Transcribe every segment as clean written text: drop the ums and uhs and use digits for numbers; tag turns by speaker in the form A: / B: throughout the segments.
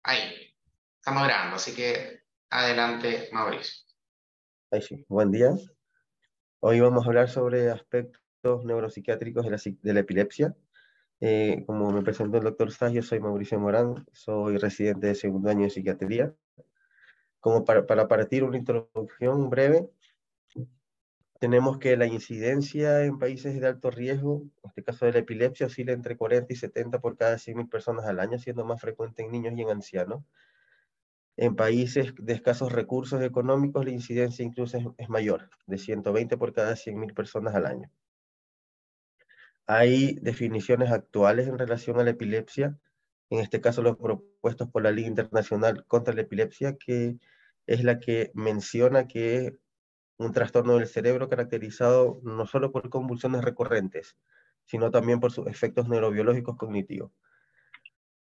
A: Ahí, estamos grabando, así que adelante, Mauricio.
B: Ahí sí, buen día. Hoy vamos a hablar sobre aspectos neuropsiquiátricos de la epilepsia. Como me presentó el doctor Stas, yo soy Mauricio Morán, soy residente de segundo año de psiquiatría. Como para partir una introducción breve, tenemos que la incidencia en países de alto riesgo, en este caso de la epilepsia, oscila entre 40 y 70 por cada 100.000 personas al año, siendo más frecuente en niños y en ancianos. En países de escasos recursos económicos, la incidencia incluso es mayor, de 120 por cada 100.000 personas al año. Hay definiciones actuales en relación a la epilepsia, en este caso los propuestos por la Liga Internacional contra la Epilepsia, que es la que menciona que es un trastorno del cerebro caracterizado no solo por convulsiones recurrentes, sino también por sus efectos neurobiológicos cognitivos.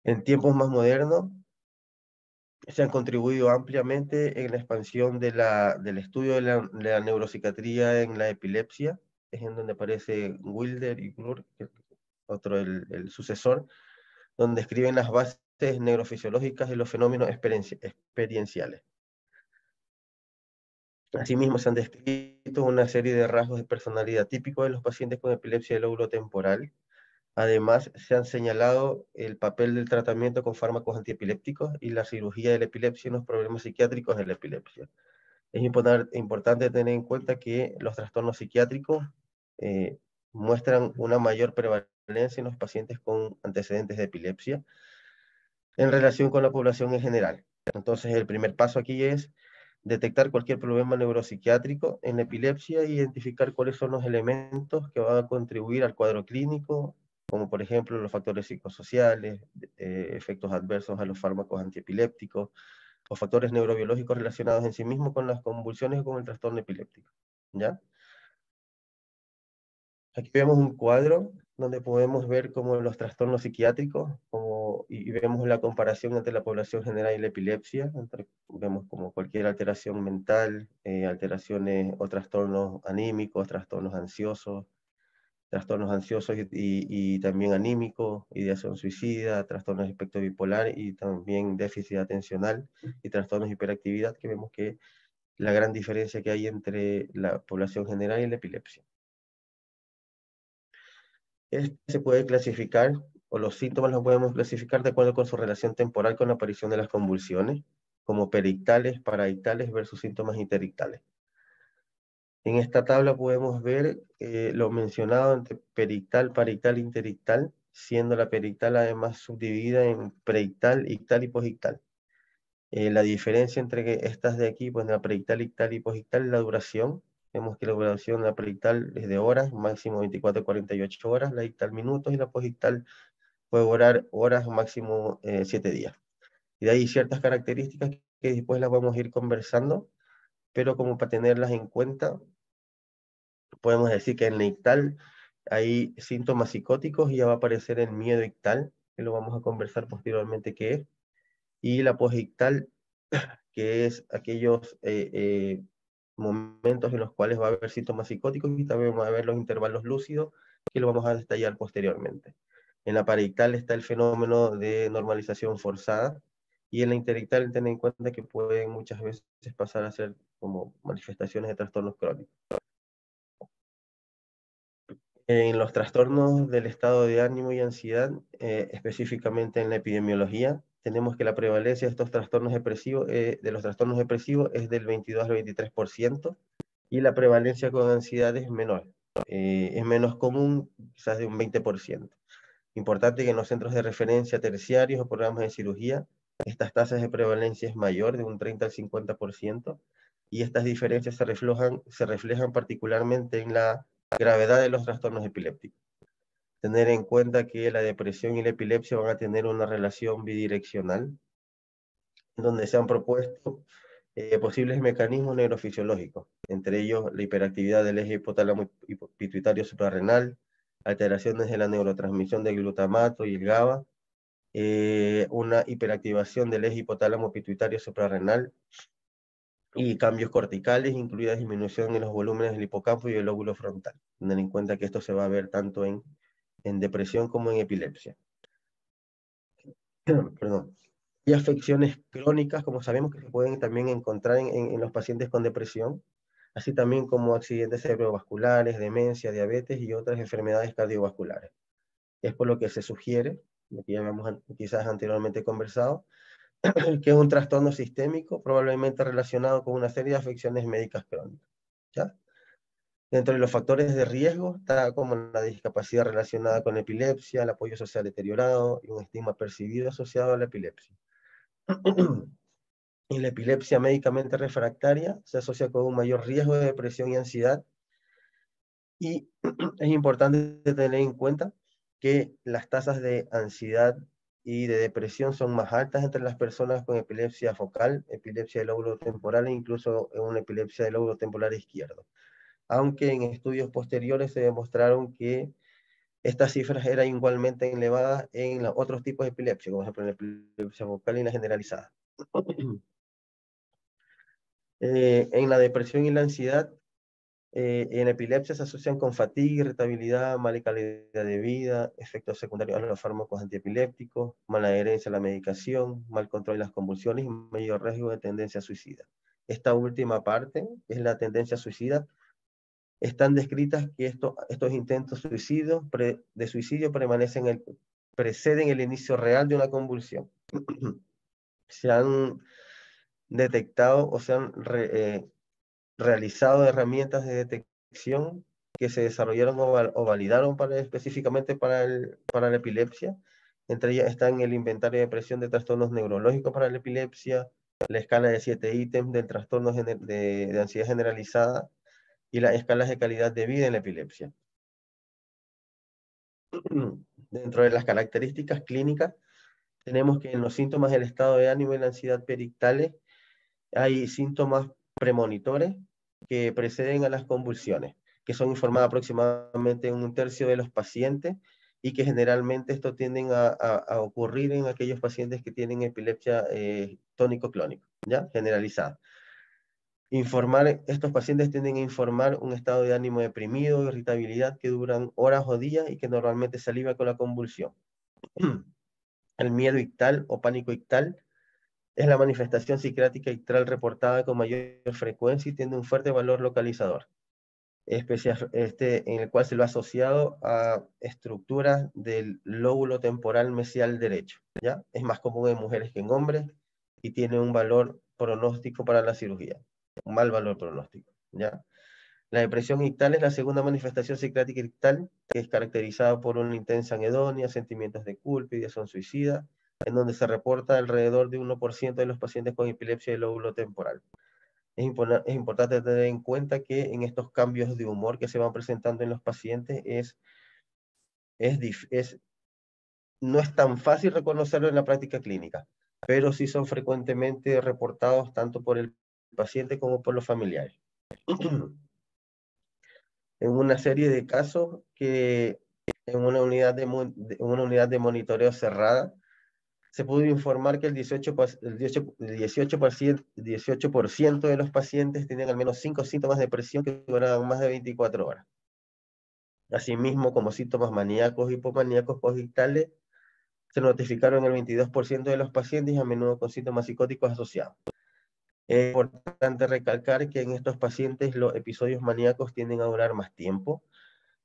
B: En tiempos más modernos, se han contribuido ampliamente en la expansión del estudio de la neuropsiquiatría en la epilepsia, es en donde aparece Wilder y Glur, otro el sucesor, donde escriben las bases neurofisiológicas y los fenómenos experienciales. Asimismo, se han descrito una serie de rasgos de personalidad típicos de los pacientes con epilepsia del lóbulo temporal. Además, se han señalado el papel del tratamiento con fármacos antiepilépticos y la cirugía de la epilepsia en los problemas psiquiátricos de la epilepsia. Es importante tener en cuenta que los trastornos psiquiátricos eh, muestran una mayor prevalencia en los pacientes con antecedentes de epilepsia en relación con la población en general. Entonces, el primer paso aquí es detectar cualquier problema neuropsiquiátrico en la epilepsia e identificar cuáles son los elementos que van a contribuir al cuadro clínico, como por ejemplo los factores psicosociales, efectos adversos a los fármacos antiepilépticos, o factores neurobiológicos relacionados en sí mismos con las convulsiones o con el trastorno epiléptico. ¿Ya? Aquí vemos un cuadro donde podemos ver como los trastornos psiquiátricos y vemos la comparación entre la población general y la epilepsia. Vemos como cualquier alteración mental, alteraciones o trastornos anímicos, trastornos ansiosos y también anímicos, ideación suicida, trastornos de espectro bipolar y también déficit atencional y trastornos de hiperactividad, que vemos que la gran diferencia que hay entre la población general y la epilepsia. Este se puede clasificar, o los síntomas los podemos clasificar de acuerdo con su relación temporal con la aparición de las convulsiones, como perictales, paraictales versus síntomas interictales. En esta tabla podemos ver lo mencionado entre perictal, parictal e interictal, siendo la perictal además subdividida en preictal, ictal y posictal. La diferencia entre estas de aquí, pues la preictal, ictal y posictal, es la duración. Vemos que la duración de la preictal es de horas, máximo 24 a 48 horas, la ictal minutos y la posictal puede durar horas, máximo 7 días. Y de ahí ciertas características que después las vamos a ir conversando, pero como para tenerlas en cuenta, podemos decir que en la ictal hay síntomas psicóticos y ya va a aparecer el miedo ictal, que lo vamos a conversar posteriormente qué es. Y la posictal, que es aquellos momentos en los cuales va a haber síntomas psicóticos y también va a haber los intervalos lúcidos, que lo vamos a detallar posteriormente. En la parietal está el fenómeno de normalización forzada, y en la interictal ten en cuenta que pueden muchas veces pasar a ser como manifestaciones de trastornos crónicos. En los trastornos del estado de ánimo y ansiedad, específicamente en la epidemiología, tenemos que la prevalencia de estos trastornos depresivos, de los trastornos depresivos es del 22 al 23%, y la prevalencia con ansiedad es menor. Es menos común, quizás de un 20%. Importante que en los centros de referencia terciarios o programas de cirugía, estas tasas de prevalencia es mayor, de un 30 al 50%, y estas diferencias se reflejan particularmente en la gravedad de los trastornos epilépticos. Tener en cuenta que la depresión y la epilepsia van a tener una relación bidireccional, donde se han propuesto posibles mecanismos neurofisiológicos, entre ellos la hiperactividad del eje hipotálamo pituitario suprarrenal, alteraciones de la neurotransmisión del glutamato y el GABA, una hiperactivación del eje hipotálamo pituitario suprarrenal y cambios corticales, incluida disminución en los volúmenes del hipocampo y del lóbulo frontal. Tener en cuenta que esto se va a ver tanto en depresión como en epilepsia. Perdón. y afecciones crónicas, como sabemos que se pueden también encontrar en los pacientes con depresión, así también como accidentes cerebrovasculares, demencia, diabetes y otras enfermedades cardiovasculares. Es por lo que se sugiere, lo que ya habíamos quizás anteriormente conversado, que es un trastorno sistémico probablemente relacionado con una serie de afecciones médicas crónicas, ¿ya? Dentro de los factores de riesgo está como la discapacidad relacionada con epilepsia, el apoyo social deteriorado y un estigma percibido asociado a la epilepsia. Y la epilepsia médicamente refractaria se asocia con un mayor riesgo de depresión y ansiedad. Y es importante tener en cuenta que las tasas de ansiedad y de depresión son más altas entre las personas con epilepsia focal, epilepsia del lóbulo temporal e incluso en una epilepsia del lóbulo temporal izquierdo. Aunque en estudios posteriores se demostraron que estas cifras eran igualmente elevadas en los otros tipos de epilepsia, como por ejemplo en la epilepsia focal y la generalizada. En la depresión y la ansiedad, en epilepsia se asocian con fatiga, irritabilidad, mala calidad de vida, efectos secundarios a los fármacos antiepilépticos, mala adherencia a la medicación, mal control de las convulsiones y mayor riesgo de tendencia suicida. Esta última parte, que es la tendencia suicida, están descritas que estos intentos de suicidio preceden el inicio real de una convulsión. Se han detectado o se han realizado herramientas de detección que se desarrollaron o validaron específicamente para la epilepsia. Entre ellas están el inventario de depresión de trastornos neurológicos para la epilepsia, la escala de 7 ítems del trastorno de ansiedad generalizada y las escalas de calidad de vida en la epilepsia. Dentro de las características clínicas, tenemos que en los síntomas del estado de ánimo y la ansiedad perictales hay síntomas premonitores que preceden a las convulsiones, que son informados aproximadamente en un tercio de los pacientes y que generalmente esto tienden a ocurrir en aquellos pacientes que tienen epilepsia tónico-clónico, ¿ya? Generalizada. Estos pacientes tienden a informar un estado de ánimo deprimido, irritabilidad que duran horas o días y que normalmente se alivia con la convulsión. El miedo ictal o pánico ictal es la manifestación psiquiátrica ictal reportada con mayor frecuencia y tiene un fuerte valor localizador, en el cual se lo ha asociado a estructuras del lóbulo temporal mesial derecho, ¿ya? Es más común en mujeres que en hombres y tiene un valor pronóstico para la cirugía, un mal valor pronóstico, ¿ya? La depresión ictal es la segunda manifestación psiquiátrica ictal, que es caracterizada por una intensa anedonia, sentimientos de culpa y ideación suicida, en donde se reporta alrededor de 1% de los pacientes con epilepsia del lóbulo temporal. Es importante tener en cuenta que en estos cambios de humor que se van presentando en los pacientes no es tan fácil reconocerlo en la práctica clínica, pero sí son frecuentemente reportados tanto por el paciente como por los familiares. En una serie de casos que en una unidad de monitoreo cerrada, se pudo informar que el 18% de los pacientes tenían al menos 5 síntomas de depresión que duraban más de 24 horas. Asimismo, como síntomas maníacos y hipomaníacos postdictales, se notificaron el 22% de los pacientes y a menudo con síntomas psicóticos asociados. Es importante recalcar que en estos pacientes los episodios maníacos tienden a durar más tiempo,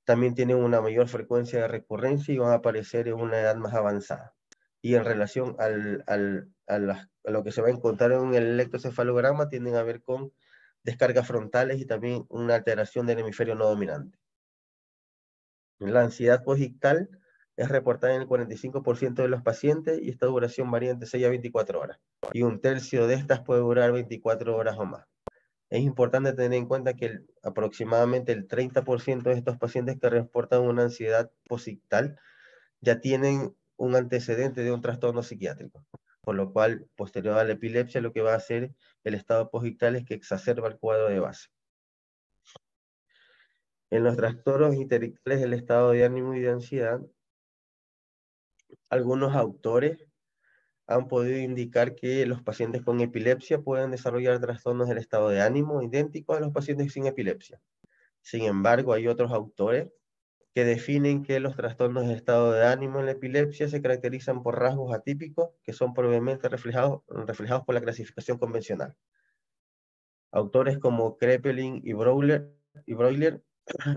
B: también tienen una mayor frecuencia de recurrencia y van a aparecer en una edad más avanzada. Y en relación a lo que se va a encontrar en el electrocefalograma, tienden a ver con descargas frontales y también una alteración del hemisferio no dominante. La ansiedad posictal es reportada en el 45% de los pacientes y esta duración varía entre 6 a 24 horas. Y un tercio de estas puede durar 24 horas o más. Es importante tener en cuenta que aproximadamente el 30% de estos pacientes que reportan una ansiedad posictal ya tienen un antecedente de un trastorno psiquiátrico, por lo cual, posterior a la epilepsia, lo que va a hacer el estado posictal es que exacerba el cuadro de base. En los trastornos intelectuales del estado de ánimo y de ansiedad, algunos autores han podido indicar que los pacientes con epilepsia pueden desarrollar trastornos del estado de ánimo idénticos a los pacientes sin epilepsia. Sin embargo, hay otros autores que definen que los trastornos de estado de ánimo en la epilepsia se caracterizan por rasgos atípicos que son probablemente reflejados por la clasificación convencional. Autores como Kraepelin y Breuer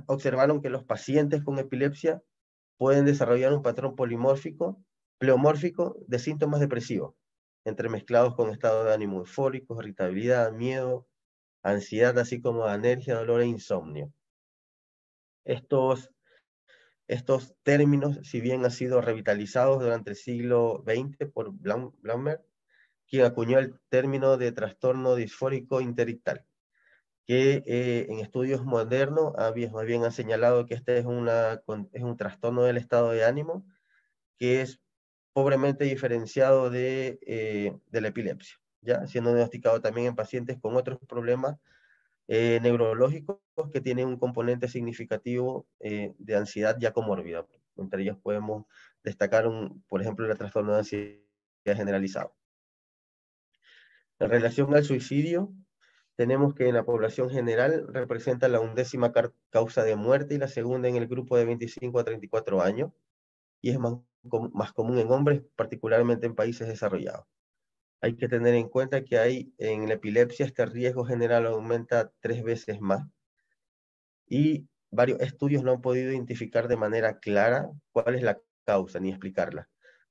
B: observaron que los pacientes con epilepsia pueden desarrollar un patrón pleomórfico de síntomas depresivos, entremezclados con estados de ánimo eufóricos, irritabilidad, miedo, ansiedad, así como alergia, dolor e insomnio. Estos términos, si bien han sido revitalizados durante el siglo XX por Blumberg, quien acuñó el término de trastorno disfórico interictal, que en estudios modernos más bien han señalado que este es un trastorno del estado de ánimo que es pobremente diferenciado de la epilepsia, ¿ya? Siendo diagnosticado también en pacientes con otros problemas neurológicos que tienen un componente significativo de ansiedad ya comórbida. Entre ellos podemos destacar, por ejemplo, el trastorno de ansiedad generalizado. En relación al suicidio, tenemos que en la población general representa la 11ª causa de muerte y la segunda en el grupo de 25 a 34 años, y es más común en hombres, particularmente en países desarrollados. Hay que tener en cuenta que en la epilepsia este riesgo general aumenta 3 veces más, y varios estudios no han podido identificar de manera clara cuál es la causa ni explicarla,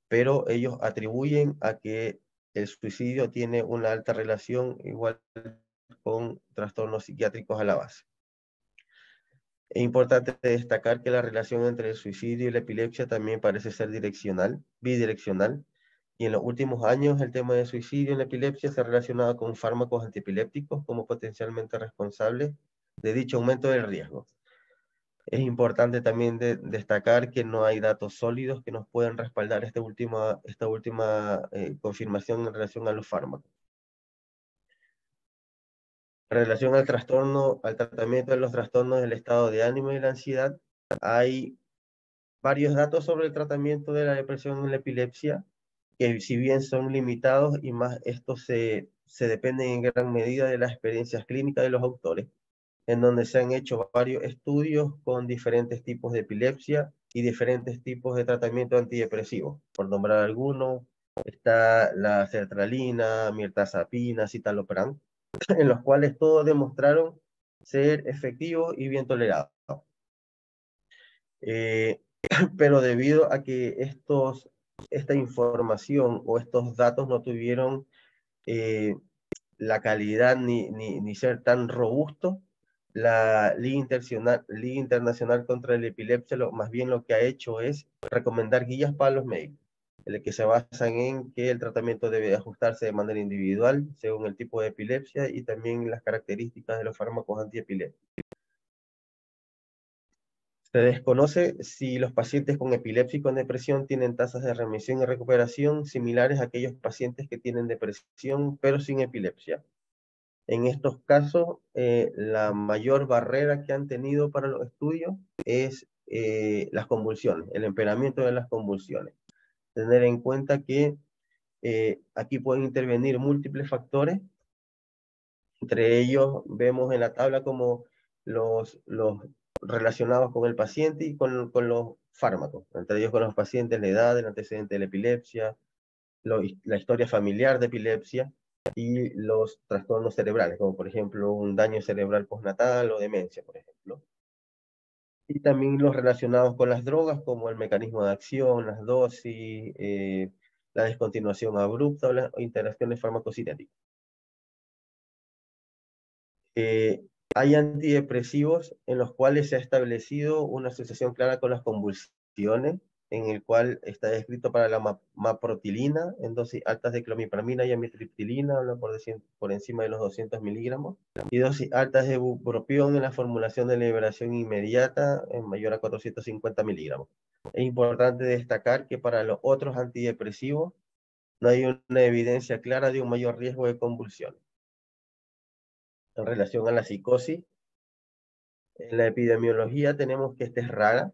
B: pero ellos atribuyen a que el suicidio tiene una alta relación igual con trastornos psiquiátricos a la base. Es importante destacar que la relación entre el suicidio y la epilepsia también parece ser bidireccional, y en los últimos años el tema de suicidio en la epilepsia se ha relacionado con fármacos antiepilépticos como potencialmente responsables de dicho aumento del riesgo. Es importante también destacar que no hay datos sólidos que nos puedan respaldar esta última confirmación en relación a los fármacos. En relación al tratamiento de los trastornos del estado de ánimo y la ansiedad, hay varios datos sobre el tratamiento de la depresión en la epilepsia, que si bien son limitados y más estos se dependen en gran medida de las experiencias clínicas de los autores, en donde se han hecho varios estudios con diferentes tipos de epilepsia y diferentes tipos de tratamiento antidepresivo. Por nombrar algunos, está la sertralina, mirtazapina, citalopram, en los cuales todos demostraron ser efectivos y bien tolerados. Pero debido a que esta información o estos datos no tuvieron la calidad ni ser tan robustos, la Liga Internacional contra la Epilepsia más bien lo que ha hecho es recomendar guías para los médicos, en el que se basan en que el tratamiento debe ajustarse de manera individual según el tipo de epilepsia y también las características de los fármacos antiepilépticos. Se desconoce si los pacientes con epilepsia y con depresión tienen tasas de remisión y recuperación similares a aquellos pacientes que tienen depresión pero sin epilepsia. En estos casos, la mayor barrera que han tenido para los estudios es las convulsiones, el empeoramiento de las convulsiones. Tener en cuenta que aquí pueden intervenir múltiples factores. Entre ellos vemos en la tabla como los relacionados con el paciente y con los fármacos. Entre ellos con los pacientes, la edad, el antecedente de la epilepsia, la historia familiar de epilepsia y los trastornos cerebrales, como por ejemplo un daño cerebral postnatal o demencia, por ejemplo. Y también los relacionados con las drogas, como el mecanismo de acción, las dosis, la descontinuación abrupta o las interacciones farmacocinéticas. Hay antidepresivos en los cuales se ha establecido una asociación clara con las convulsiones, en el cual está descrito para la maprotilina en dosis altas de clomipramina y amitriptilina, por encima de los 200 miligramos, y dosis altas de bupropión en la formulación de liberación inmediata en mayor a 450 miligramos. Es importante destacar que para los otros antidepresivos no hay una evidencia clara de un mayor riesgo de convulsiones. En relación a la psicosis, en la epidemiología tenemos que esta es rara,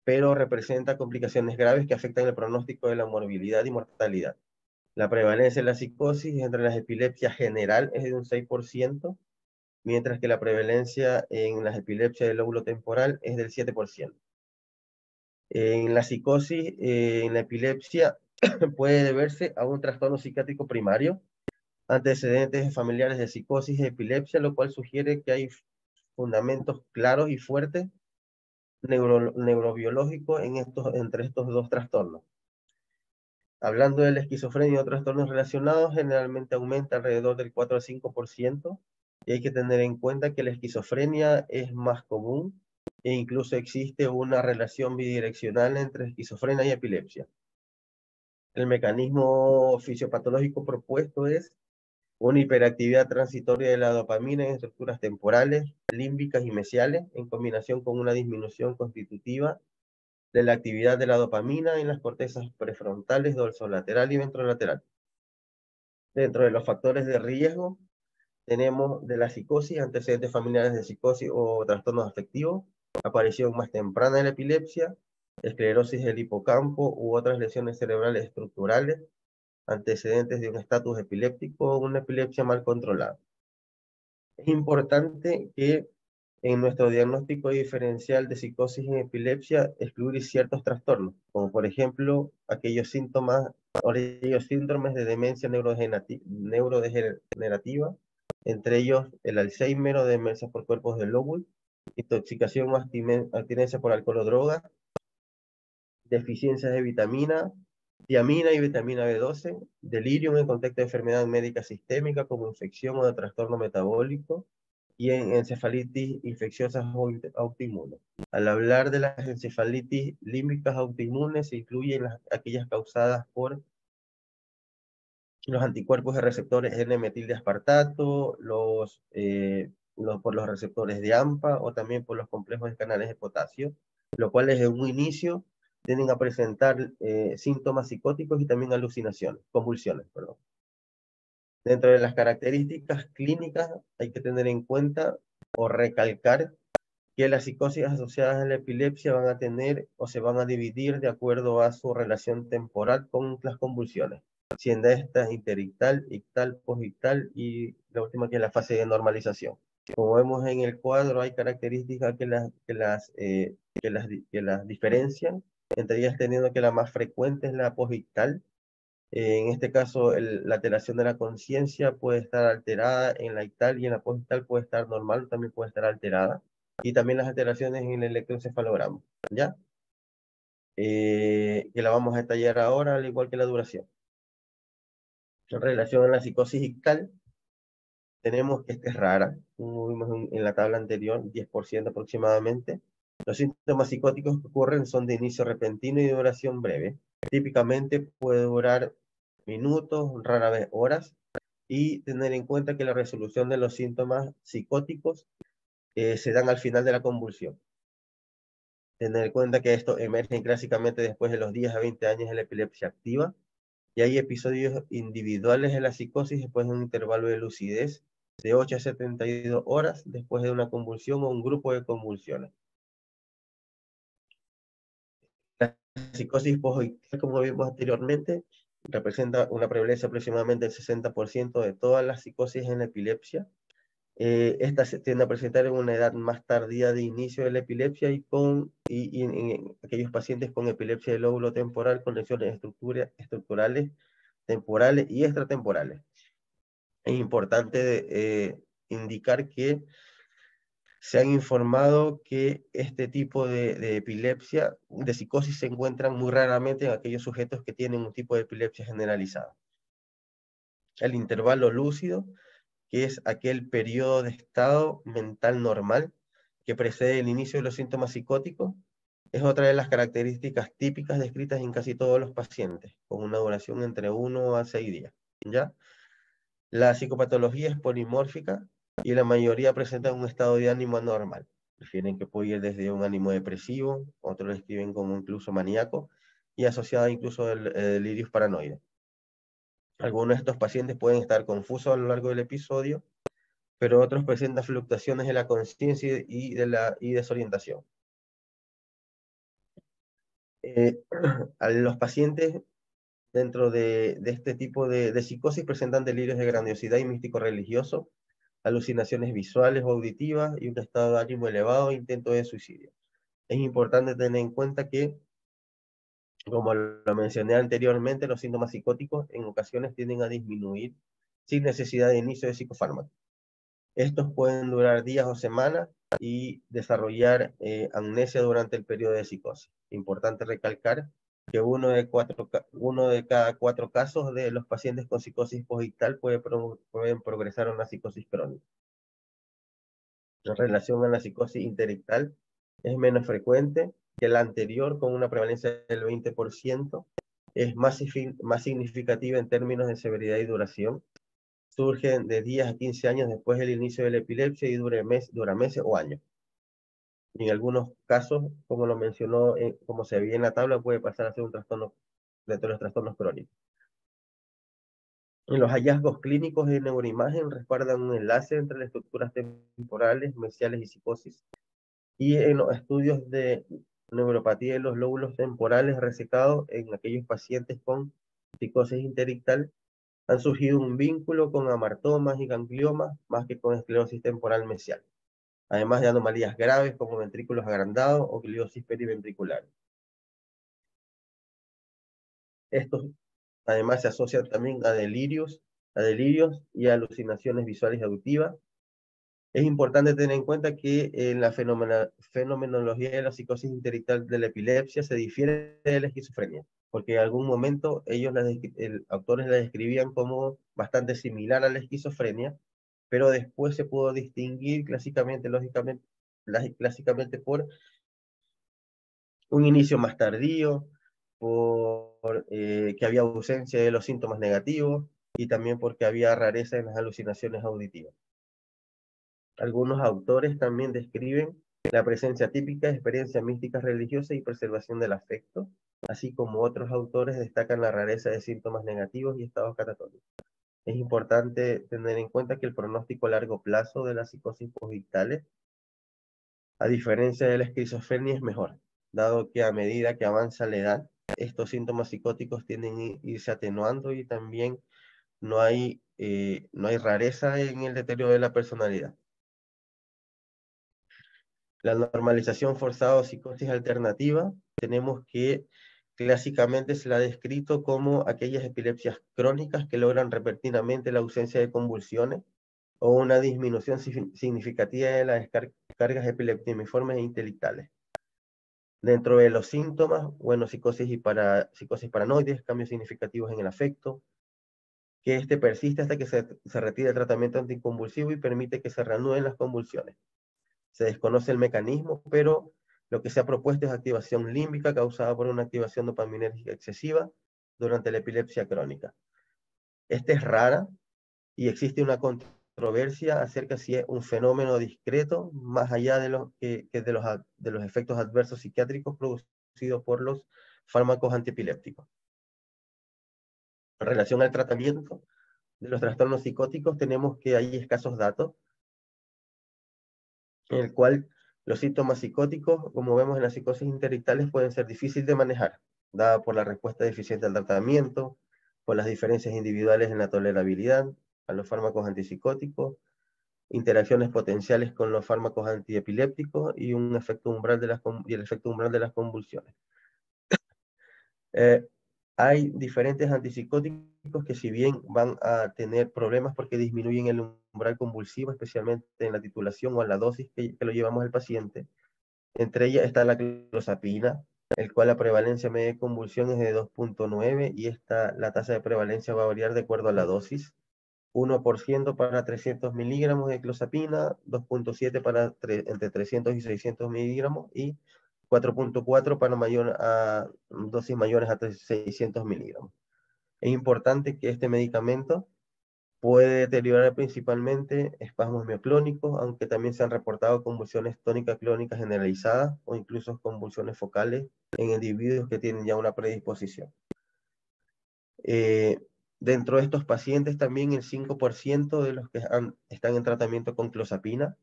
B: pero representa complicaciones graves que afectan el pronóstico de la morbilidad y mortalidad. La prevalencia de la psicosis entre las epilepsias general es de un 6%, mientras que la prevalencia en las epilepsias del lóbulo temporal es del 7%. En la psicosis, en la epilepsia, puede deberse a un trastorno psiquiátrico primario, antecedentes familiares de psicosis y epilepsia, lo cual sugiere que hay fundamentos claros y fuertes neurobiológicos entre estos dos trastornos. Hablando de la esquizofrenia y otros trastornos relacionados, generalmente aumenta alrededor del 4 al 5%, y hay que tener en cuenta que la esquizofrenia es más común e incluso existe una relación bidireccional entre esquizofrenia y epilepsia. El mecanismo fisiopatológico propuesto es una hiperactividad transitoria de la dopamina en estructuras temporales, límbicas y mesiales, en combinación con una disminución constitutiva de la actividad de la dopamina en las cortezas prefrontales, dorsolateral y ventrolateral. Dentro de los factores de riesgo, tenemos de la psicosis, antecedentes familiares de psicosis o trastornos afectivos, aparición más temprana de la epilepsia, esclerosis del hipocampo u otras lesiones cerebrales estructurales, antecedentes de un estatus epiléptico o una epilepsia mal controlada. Es importante que en nuestro diagnóstico diferencial de psicosis en epilepsia excluir ciertos trastornos, como por ejemplo aquellos síntomas o aquellos síndromes de demencia neurodegenerativa, entre ellos el Alzheimer o demencia por cuerpos de Lowell, intoxicación o abstinencia por alcohol o drogas, deficiencias de vitamina, tiamina y vitamina B12, delirio en el contexto de enfermedad médica sistémica como infección o de trastorno metabólico, y en encefalitis infecciosas o autoinmunes. Al hablar de las encefalitis límbicas autoinmunes, se incluyen aquellas causadas por los anticuerpos de receptores N-metildeaspartato, por los receptores de AMPA o también por los complejos de canales de potasio, lo cual desde un inicio tienden a presentar síntomas psicóticos y también alucinaciones, convulsiones, perdón. Dentro de las características clínicas hay que tener en cuenta o recalcar que las psicosis asociadas a la epilepsia van a tener o se van a dividir de acuerdo a su relación temporal con las convulsiones, siendo estas interictal, ictal, posictal y la última que es la fase de normalización. Como vemos en el cuadro, hay características que las diferencian, entre ellas teniendo que la más frecuente es la posictal. En este caso, la alteración de la conciencia puede estar alterada en la ictal y en la posictal puede estar normal, también puede estar alterada. Y también las alteraciones en el electroencefalograma, ¿ya? Que la vamos a detallar ahora, al igual que la duración. En relación a la psicosis ictal, tenemos que esta es rara, como vimos en la tabla anterior, 10% aproximadamente. Los síntomas psicóticos que ocurren son de inicio repentino y de duración breve. Típicamente puede durar minutos, rara vez horas, y tener en cuenta que la resolución de los síntomas psicóticos se dan al final de la convulsión. Tener en cuenta que esto emerge clásicamente después de los 10 a 20 años de la epilepsia activa, y hay episodios individuales de la psicosis después de un intervalo de lucidez de 8 a 72 horas después de una convulsión o un grupo de convulsiones. La psicosis posictal, como vimos anteriormente, representa una prevalencia aproximadamente del 60% de todas las psicosis en la epilepsia. Esta se tiende a presentar en una edad más tardía de inicio de la epilepsia y en aquellos pacientes con epilepsia del lóbulo temporal con lesiones estructurales, temporales y extratemporales. Es importante indicar que se han informado que este tipo de epilepsia, de psicosis, se encuentran muy raramente en aquellos sujetos que tienen un tipo de epilepsia generalizada. El intervalo lúcido, que es aquel periodo de estado mental normal que precede el inicio de los síntomas psicóticos, es otra de las características típicas descritas en casi todos los pacientes, con una duración entre 1 a 6 días, ¿ya? La psicopatología es polimórfica y la mayoría presentan un estado de ánimo anormal. Refieren que puede ir desde un ánimo depresivo, otros lo describen como incluso maníaco, y asociada incluso al delirios paranoide. Algunos de estos pacientes pueden estar confusos a lo largo del episodio, pero otros presentan fluctuaciones de la conciencia y desorientación. A los pacientes dentro de este tipo de psicosis presentan delirios de grandiosidad y místico religioso, alucinaciones visuales o auditivas y un estado de ánimo elevado e intento de suicidio. Es importante tener en cuenta que Como lo mencioné anteriormente, los síntomas psicóticos en ocasiones tienden a disminuir sin necesidad de inicio de psicofármaco. Estos pueden durar días o semanas y desarrollar amnesia durante el periodo de psicosis. Importante recalcar que uno de cada 4 casos de los pacientes con psicosis posictal pueden progresar a una psicosis crónica. En relación a la psicosis interictal, es menos frecuente que la anterior, con una prevalencia del 20%. Es más significativa en términos de severidad y duración. Surgen de 10 a 15 años después del inicio de la epilepsia y dura meses o años. Y en algunos casos, como lo mencionó, como se veía en la tabla, puede pasar a ser un trastorno dentro de los trastornos crónicos. En los hallazgos clínicos de neuroimagen respaldan un enlace entre las estructuras temporales, mesiales y psicosis. Y en los estudios de neuropatía de los lóbulos temporales resecados en aquellos pacientes con psicosis interictal, han surgido un vínculo con amartomas y gangliomas más que con esclerosis temporal mesial, además de anomalías graves como ventrículos agrandados o gliosis periventricular. Estos además se asocian también a delirios y a alucinaciones visuales y auditivas. Es importante tener en cuenta que en la fenomenología de la psicosis interictal de la epilepsia se difiere de la esquizofrenia, porque en algún momento autores la describían como bastante similar a la esquizofrenia, pero después se pudo distinguir clásicamente por un inicio más tardío, por que había ausencia de los síntomas negativos y también porque había rareza en las alucinaciones auditivas. Algunos autores también describen la presencia típica de experiencias místicas religiosas y preservación del afecto, así como otros autores destacan la rareza de síntomas negativos y estados catatónicos. Es importante tener en cuenta que el pronóstico a largo plazo de las psicosis posdictales, a diferencia de la esquizofrenia, es mejor, dado que a medida que avanza la edad, estos síntomas psicóticos tienden a irse atenuando y también no hay rareza en el deterioro de la personalidad. La normalización forzada o psicosis alternativa, tenemos que clásicamente se la ha descrito como aquellas epilepsias crónicas que logran repentinamente la ausencia de convulsiones o una disminución significativa de las cargas epileptiformes e intelectuales. Dentro de los síntomas, bueno, psicosis paranoides, cambios significativos en el afecto, que este persiste hasta que se retire el tratamiento anticonvulsivo y permite que se reanuden las convulsiones. Se desconoce el mecanismo, pero lo que se ha propuesto es activación límbica causada por una activación dopaminérgica excesiva durante la epilepsia crónica. Esta es rara y existe una controversia acerca si es un fenómeno discreto, más allá de los efectos adversos psiquiátricos producidos por los fármacos antiepilépticos. En relación al tratamiento de los trastornos psicóticos, tenemos que hay escasos datos, en el cual los síntomas psicóticos, como vemos en las psicosis interictales, pueden ser difíciles de manejar, dada por la respuesta deficiente al tratamiento, por las diferencias individuales en la tolerabilidad a los fármacos antipsicóticos, interacciones potenciales con los fármacos antiepilépticos y el efecto umbral de las convulsiones. Hay diferentes antipsicóticos que, si bien van a tener problemas porque disminuyen el umbral convulsivo, especialmente en la titulación o en la dosis que lo llevamos al paciente, entre ellas está la clozapina, el cual la prevalencia media de convulsión es de 2.9 y la tasa de prevalencia va a variar de acuerdo a la dosis. 1% para 300 miligramos de clozapina, 2.7 para entre 300 y 600 miligramos y 4.4 para dosis mayores a 600 miligramos. Es importante que este medicamento puede deteriorar principalmente espasmos mioclónicos, aunque también se han reportado convulsiones tónicas clónicas generalizadas o incluso convulsiones focales en individuos que tienen ya una predisposición. Dentro de estos pacientes también el 5% de los que están en tratamiento con clozapina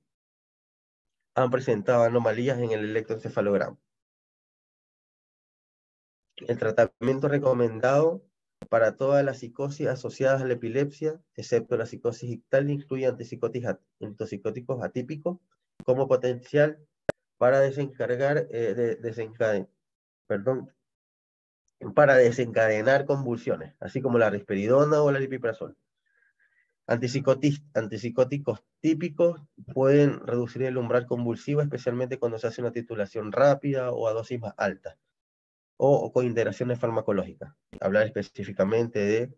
B: han presentado anomalías en el electroencefalograma. El tratamiento recomendado para todas las psicosis asociadas a la epilepsia, excepto la psicosis ictal, incluye antipsicóticos atípicos como potencial para para desencadenar convulsiones, así como la risperidona o la aripiprazol. Antipsicóticos típicos pueden reducir el umbral convulsivo, especialmente cuando se hace una titulación rápida o a dosis más altas, o con interacciones farmacológicas. Hablar específicamente de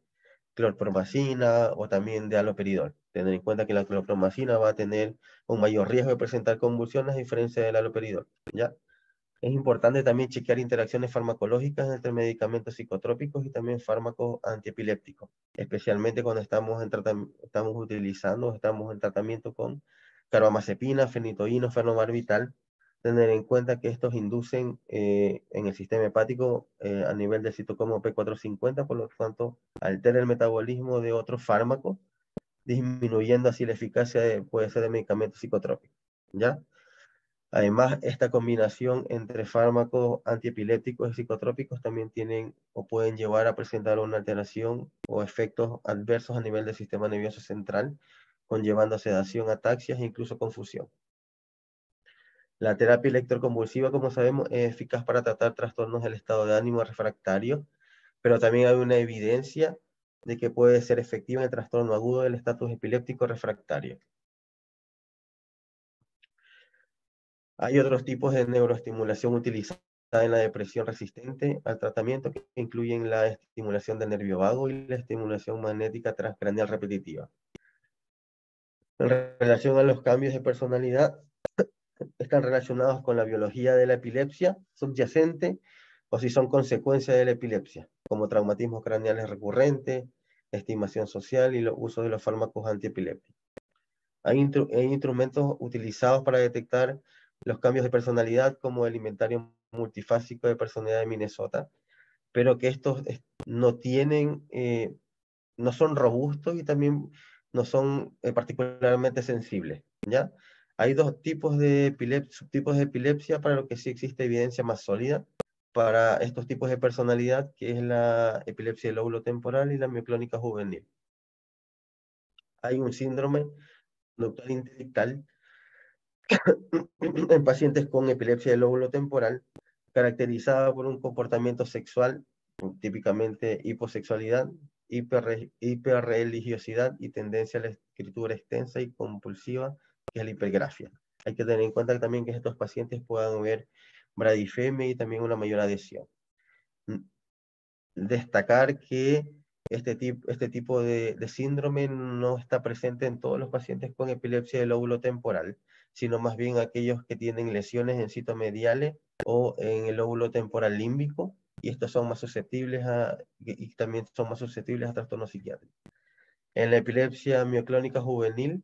B: clorpromacina o también de haloperidol. Tener en cuenta que la clorpromacina va a tener un mayor riesgo de presentar convulsiones a diferencia del haloperidol, ¿ya? Es importante también chequear interacciones farmacológicas entre medicamentos psicotrópicos y también fármacos antiepilépticos, especialmente cuando estamos estamos en tratamiento con carbamazepina, fenitoína, fenobarbital. Tener en cuenta que estos inducen en el sistema hepático a nivel del citocromo P450, por lo tanto, altera el metabolismo de otros fármacos, disminuyendo así la eficacia puede ser de medicamentos psicotrópicos, ¿ya? Además, esta combinación entre fármacos antiepilépticos y psicotrópicos también tienen o pueden llevar a presentar una alteración o efectos adversos a nivel del sistema nervioso central, conllevando sedación, ataxias e incluso confusión. La terapia electroconvulsiva, como sabemos, es eficaz para tratar trastornos del estado de ánimo refractario, pero también hay una evidencia de que puede ser efectiva en el trastorno agudo del estatus epiléptico refractario. Hay otros tipos de neuroestimulación utilizada en la depresión resistente al tratamiento que incluyen la estimulación del nervio vago y la estimulación magnética transcraneal repetitiva. En relación a los cambios de personalidad, están relacionados con la biología de la epilepsia subyacente o si son consecuencia de la epilepsia, como traumatismos craneales recurrentes, estimación social y los usos de los fármacos antiepilépticos. Hay instrumentos utilizados para detectar los cambios de personalidad, como el inventario multifásico de personalidad de Minnesota, pero que estos no tienen, no son robustos y también no son particularmente sensibles, ¿ya? Hay dos tipos de subtipos de epilepsia para lo que sí existe evidencia más sólida para estos tipos de personalidad, que es la epilepsia del lóbulo temporal y la mioclónica juvenil. Hay un síndrome conductual intelectual en pacientes con epilepsia del lóbulo temporal, caracterizada por un comportamiento sexual, típicamente hiposexualidad, hiperreligiosidad y tendencia a la escritura extensa y compulsiva, que es la hipergrafia. Hay que tener en cuenta también que estos pacientes puedan ver bradifemia y también una mayor adhesión. Destacar que este tipo de síndrome no está presente en todos los pacientes con epilepsia del lóbulo temporal, sino más bien aquellos que tienen lesiones en citomediales o en el lóbulo temporal límbico, y estos son más susceptibles y también son más susceptibles a trastornos psiquiátricos. En la epilepsia mioclónica juvenil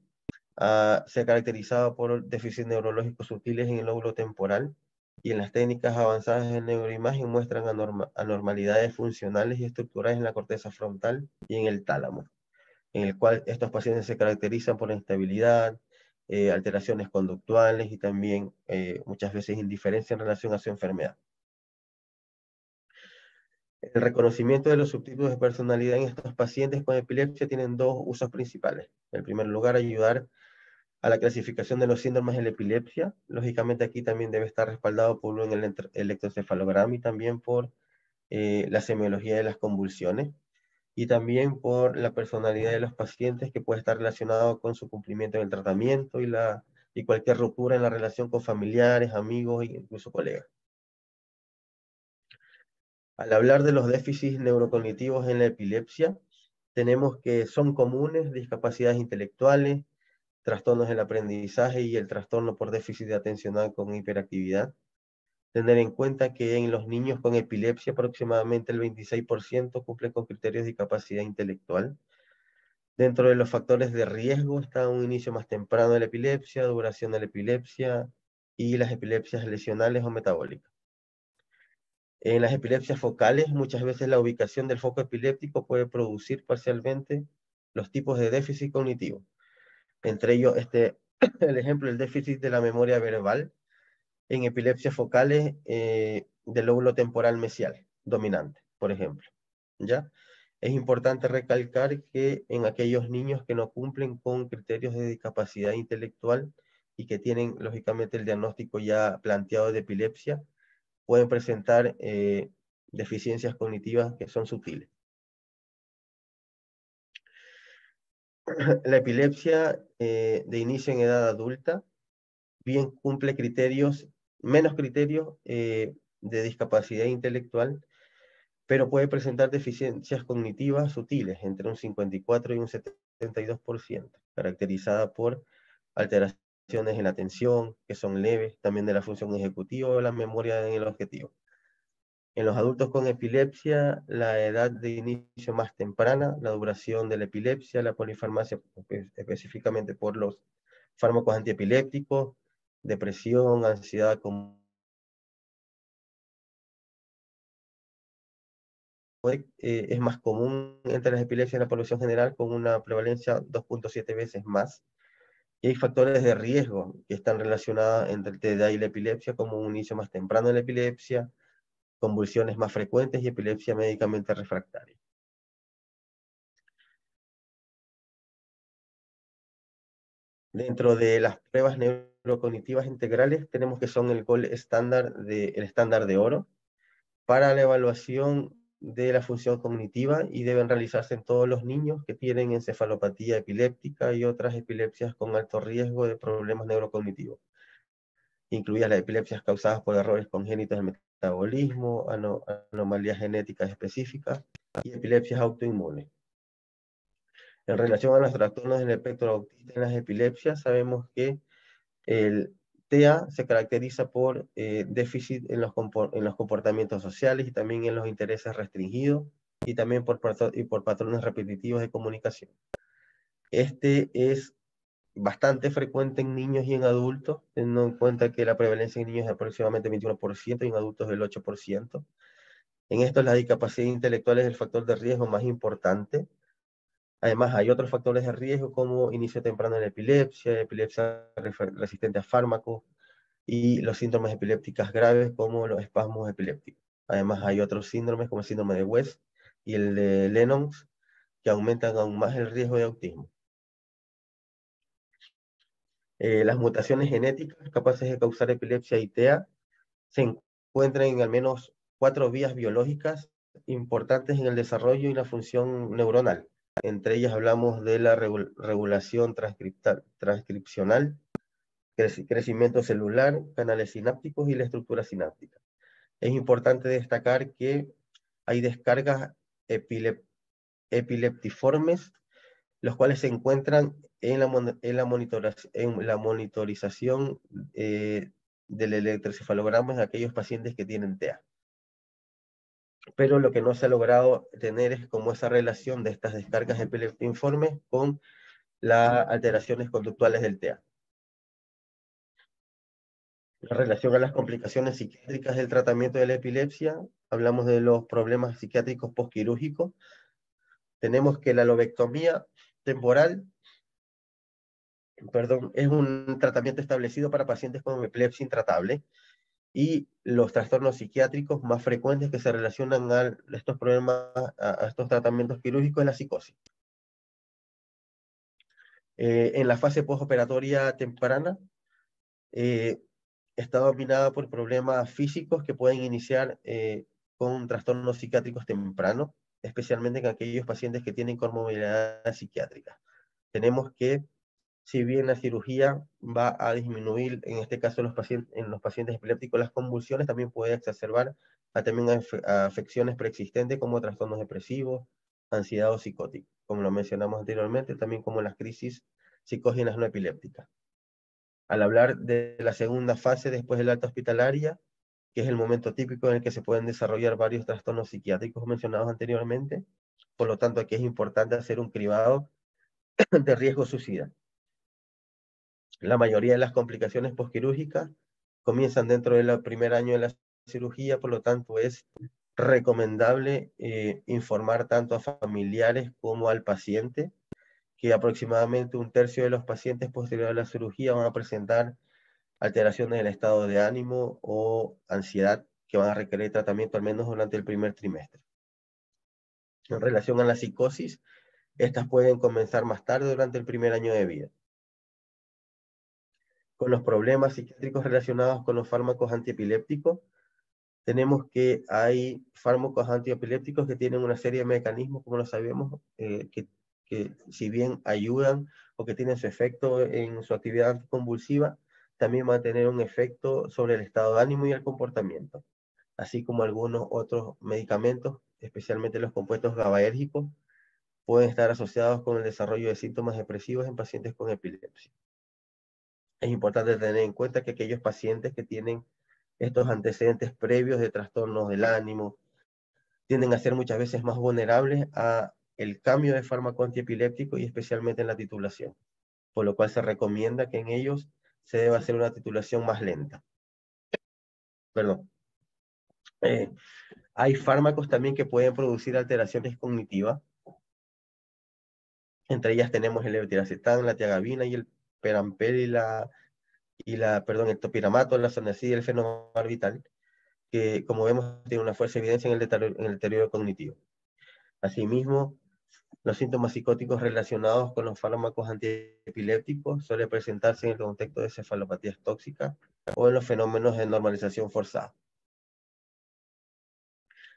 B: se ha caracterizado por déficits neurológicos sutiles en el lóbulo temporal, y en las técnicas avanzadas de neuroimagen muestran anormalidades funcionales y estructurales en la corteza frontal y en el tálamo, en el cual estos pacientes se caracterizan por instabilidad, alteraciones conductuales y también muchas veces indiferencia en relación a su enfermedad. El reconocimiento de los subtipos de personalidad en estos pacientes con epilepsia tienen dos usos principales. En primer lugar, ayudar a la clasificación de los síndromes de la epilepsia. Lógicamente aquí también debe estar respaldado por un electroencefalograma y también por la semiología de las convulsiones y también por la personalidad de los pacientes, que puede estar relacionado con su cumplimiento en el tratamiento y cualquier ruptura en la relación con familiares, amigos e incluso colegas. Al hablar de los déficits neurocognitivos en la epilepsia, tenemos que son comunes discapacidades intelectuales, trastornos del aprendizaje y el trastorno por déficit de atencional con hiperactividad. Tener en cuenta que en los niños con epilepsia aproximadamente el 26% cumple con criterios de capacidad intelectual. Dentro de los factores de riesgo está un inicio más temprano de la epilepsia, duración de la epilepsia y las epilepsias lesionales o metabólicas. En las epilepsias focales, muchas veces la ubicación del foco epiléptico puede producir parcialmente los tipos de déficit cognitivo. Entre ellos, el ejemplo, el déficit de la memoria verbal en epilepsias focales del lóbulo temporal mesial dominante, por ejemplo, ¿ya? Es importante recalcar que en aquellos niños que no cumplen con criterios de discapacidad intelectual y que tienen, lógicamente, el diagnóstico ya planteado de epilepsia, pueden presentar deficiencias cognitivas que son sutiles. La epilepsia de inicio en edad adulta bien cumple menos criterios de discapacidad intelectual, pero puede presentar deficiencias cognitivas sutiles entre un 54 y un 72%, caracterizada por alteraciones en la atención, que son leves, también de la función ejecutiva o la memoria en el objetivo. En los adultos con epilepsia, la edad de inicio más temprana, la duración de la epilepsia, la polifarmacia, específicamente por los fármacos antiepilépticos, depresión, ansiedad, es más común entre las epilepsias en la población general con una prevalencia 2.7 veces más. Y hay factores de riesgo que están relacionados entre el TDA y la epilepsia, como un inicio más temprano de la epilepsia, convulsiones más frecuentes y epilepsia médicamente refractaria. Dentro de las pruebas neurocognitivas integrales tenemos que son el estándar de oro para la evaluación de la función cognitiva y deben realizarse en todos los niños que tienen encefalopatía epiléptica y otras epilepsias con alto riesgo de problemas neurocognitivos, incluidas las epilepsias causadas por errores congénitos del metabolismo, anomalías genéticas específicas y epilepsias autoinmunes. En relación a los trastornos del espectro autista en las epilepsias, sabemos que el TEA se caracteriza por déficit en los comportamientos sociales y también en los intereses restringidos y también por patrones repetitivos de comunicación. Este es bastante frecuente en niños y en adultos, teniendo en cuenta que la prevalencia en niños es aproximadamente 21% y en adultos del 8%. En esto la discapacidad intelectual es el factor de riesgo más importante. Además, hay otros factores de riesgo como inicio temprano de la epilepsia resistente a fármacos y los síndromes epilépticos graves como los espasmos epilépticos. Además, hay otros síndromes como el síndrome de West y el de Lennox que aumentan aún más el riesgo de autismo. Las mutaciones genéticas capaces de causar epilepsia y TEA se encuentran en al menos 4 vías biológicas importantes en el desarrollo y la función neuronal. Entre ellas hablamos de la regulación transcripcional, crecimiento celular, canales sinápticos y la estructura sináptica. Es importante destacar que hay descargas epileptiformes, los cuales se encuentran en la monitorización del electroencefalograma de aquellos pacientes que tienen TEA. Pero lo que no se ha logrado tener es como esa relación de estas descargas epileptiformes con las alteraciones conductuales del TEA. En relación a las complicaciones psiquiátricas del tratamiento de la epilepsia, hablamos de los problemas psiquiátricos postquirúrgicos. Tenemos que la lobectomía temporal, es un tratamiento establecido para pacientes con epilepsia intratable, y los trastornos psiquiátricos más frecuentes que se relacionan a estos problemas, a estos tratamientos quirúrgicos, es la psicosis. En la fase postoperatoria temprana, está dominada por problemas físicos que pueden iniciar con trastornos psiquiátricos tempranos, especialmente en aquellos pacientes que tienen comorbilidad psiquiátrica. Tenemos que, si bien la cirugía va a disminuir, en este caso en los pacientes epilépticos, las convulsiones, también puede exacerbar a afecciones preexistentes como trastornos depresivos, ansiedad o psicóticos, como lo mencionamos anteriormente, también como las crisis psicógenas no epilépticas. Al hablar de la segunda fase después del alta hospitalaria, que es el momento típico en el que se pueden desarrollar varios trastornos psiquiátricos mencionados anteriormente, por lo tanto aquí es importante hacer un cribado de riesgo suicida. La mayoría de las complicaciones postquirúrgicas comienzan dentro del primer año de la cirugía, por lo tanto es recomendable informar tanto a familiares como al paciente que aproximadamente 1/3 de los pacientes posteriores a la cirugía van a presentar alteraciones del estado de ánimo o ansiedad que van a requerir tratamiento al menos durante el primer trimestre. En relación a la psicosis, estas pueden comenzar más tarde durante el primer año de vida. Con los problemas psiquiátricos relacionados con los fármacos antiepilépticos, tenemos que hay fármacos antiepilépticos que tienen una serie de mecanismos, como lo sabemos, que si bien ayudan o que tienen su efecto en su actividad anticonvulsiva, también van a tener un efecto sobre el estado de ánimo y el comportamiento, así como algunos otros medicamentos, especialmente los compuestos GABAérgicos, pueden estar asociados con el desarrollo de síntomas depresivos en pacientes con epilepsia. Es importante tener en cuenta que aquellos pacientes que tienen estos antecedentes previos de trastornos del ánimo tienden a ser muchas veces más vulnerables a el cambio de fármaco antiepiléptico y especialmente en la titulación, por lo cual se recomienda que en ellos se deba hacer una titulación más lenta. Perdón. Hay fármacos también que pueden producir alteraciones cognitivas. Entre ellas tenemos el levetiracetam, la tiagabina y el perampel el topiramato, la sonacida y el fenobarbital, que como vemos tiene una fuerte evidencia en el deterioro cognitivo. Asimismo, los síntomas psicóticos relacionados con los fármacos antiepilépticos suelen presentarse en el contexto de cefalopatías tóxicas o en los fenómenos de normalización forzada.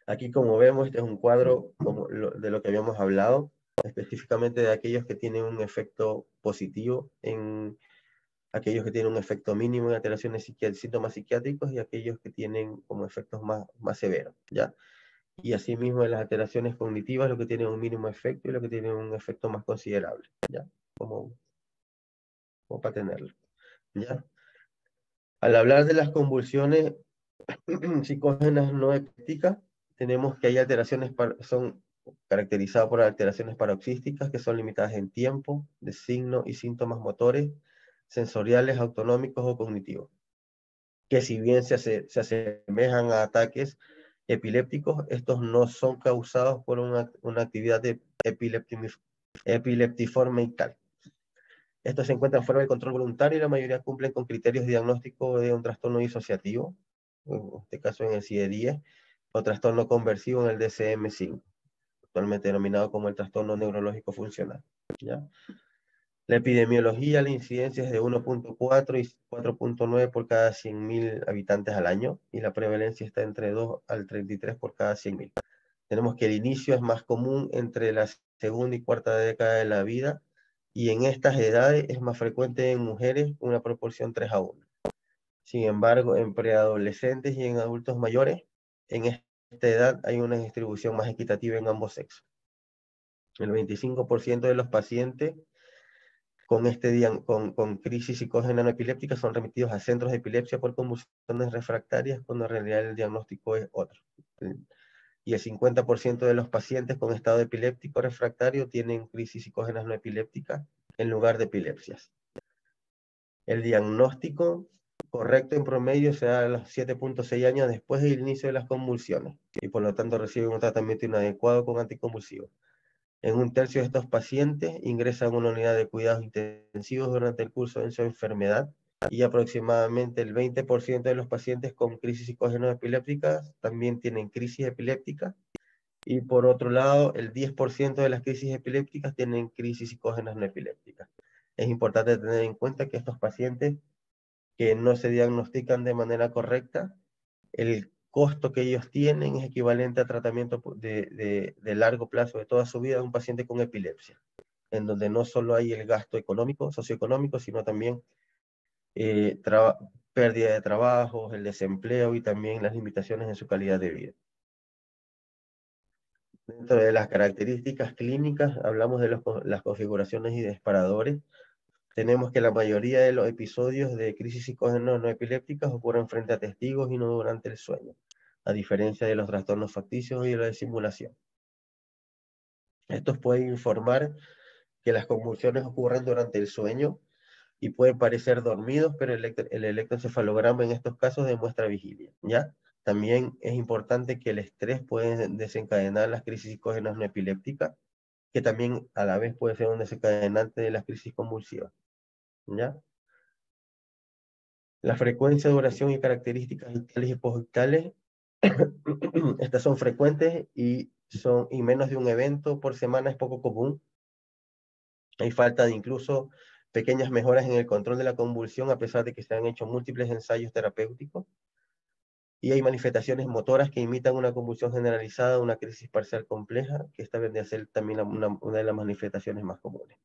B: Aquí, como vemos, este es un cuadro de lo que habíamos hablado, específicamente de aquellos que tienen un efecto positivo en aquellos que tienen un efecto mínimo en alteraciones síntomas psiquiátricos y aquellos que tienen como efectos más severos, ¿ya? Y asimismo en las alteraciones cognitivas, lo que tienen un mínimo efecto y lo que tienen un efecto más considerable, ¿ya? Como para tenerlo, ¿ya? Al hablar de las convulsiones psicógenas no epilépticas, tenemos que hay alteraciones, son caracterizadas por alteraciones paroxísticas que son limitadas en tiempo, de signos y síntomas motores, sensoriales, autonómicos o cognitivos, que si bien se asemejan a ataques epilépticos, estos no son causados por una actividad de epileptiforme y tal. Estos se encuentran fuera del control voluntario y la mayoría cumplen con criterios diagnósticos de un trastorno disociativo, en este caso en el CIE-10, o trastorno conversivo en el DSM-5, actualmente denominado como el trastorno neurológico funcional, ¿ya? La epidemiología, la incidencia es de 1.4 y 4.9 por cada 100.000 habitantes al año, y la prevalencia está entre 2 al 33 por cada 100.000. Tenemos que el inicio es más común entre la segunda y cuarta década de la vida, y en estas edades es más frecuente en mujeres, una proporción 3:1. Sin embargo, en preadolescentes y en adultos mayores, en esta edad hay una distribución más equitativa en ambos sexos. El 25% de los pacientes con crisis psicógena no epiléptica son remitidos a centros de epilepsia por convulsiones refractarias, cuando en realidad el diagnóstico es otro. Y el 50% de los pacientes con estado epiléptico refractario tienen crisis psicógenas no epilépticas en lugar de epilepsias. El diagnóstico correcto en promedio se da a los 7.6 años después del inicio de las convulsiones, y por lo tanto reciben un tratamiento inadecuado con anticonvulsivos. En un tercio de estos pacientes ingresan a una unidad de cuidados intensivos durante el curso de su enfermedad, y aproximadamente el 20% de los pacientes con crisis psicógenas epilépticas también tienen crisis epiléptica, y por otro lado, el 10% de las crisis epilépticas tienen crisis psicógenas no epilépticas. Es importante tener en cuenta que estos pacientes que no se diagnostican de manera correcta, el costo que ellos tienen es equivalente a tratamiento de largo plazo de toda su vida de un paciente con epilepsia, en donde no solo hay el gasto económico, socioeconómico, sino también pérdida de trabajos, el desempleo y también las limitaciones en su calidad de vida. Dentro de las características clínicas, hablamos de las configuraciones y disparadores. Tenemos que la mayoría de los episodios de crisis psicógenas no epilépticas ocurren frente a testigos y no durante el sueño, a diferencia de los trastornos facticios y la de simulación. Estos pueden informar que las convulsiones ocurren durante el sueño y pueden parecer dormidos, pero el electroencefalograma en estos casos demuestra vigilia, ¿ya? También es importante que el estrés puede desencadenar las crisis psicógenas no epilépticas, que también a la vez puede ser un desencadenante de las crisis convulsivas, ¿ya? La frecuencia, duración y características ictales y posictales, estas son frecuentes y menos de un evento por semana es poco común. Hay falta de incluso pequeñas mejoras en el control de la convulsión, a pesar de que se han hecho múltiples ensayos terapéuticos. Y hay manifestaciones motoras que imitan una convulsión generalizada, una crisis parcial compleja, que esta vendría a ser también una de las manifestaciones más comunes.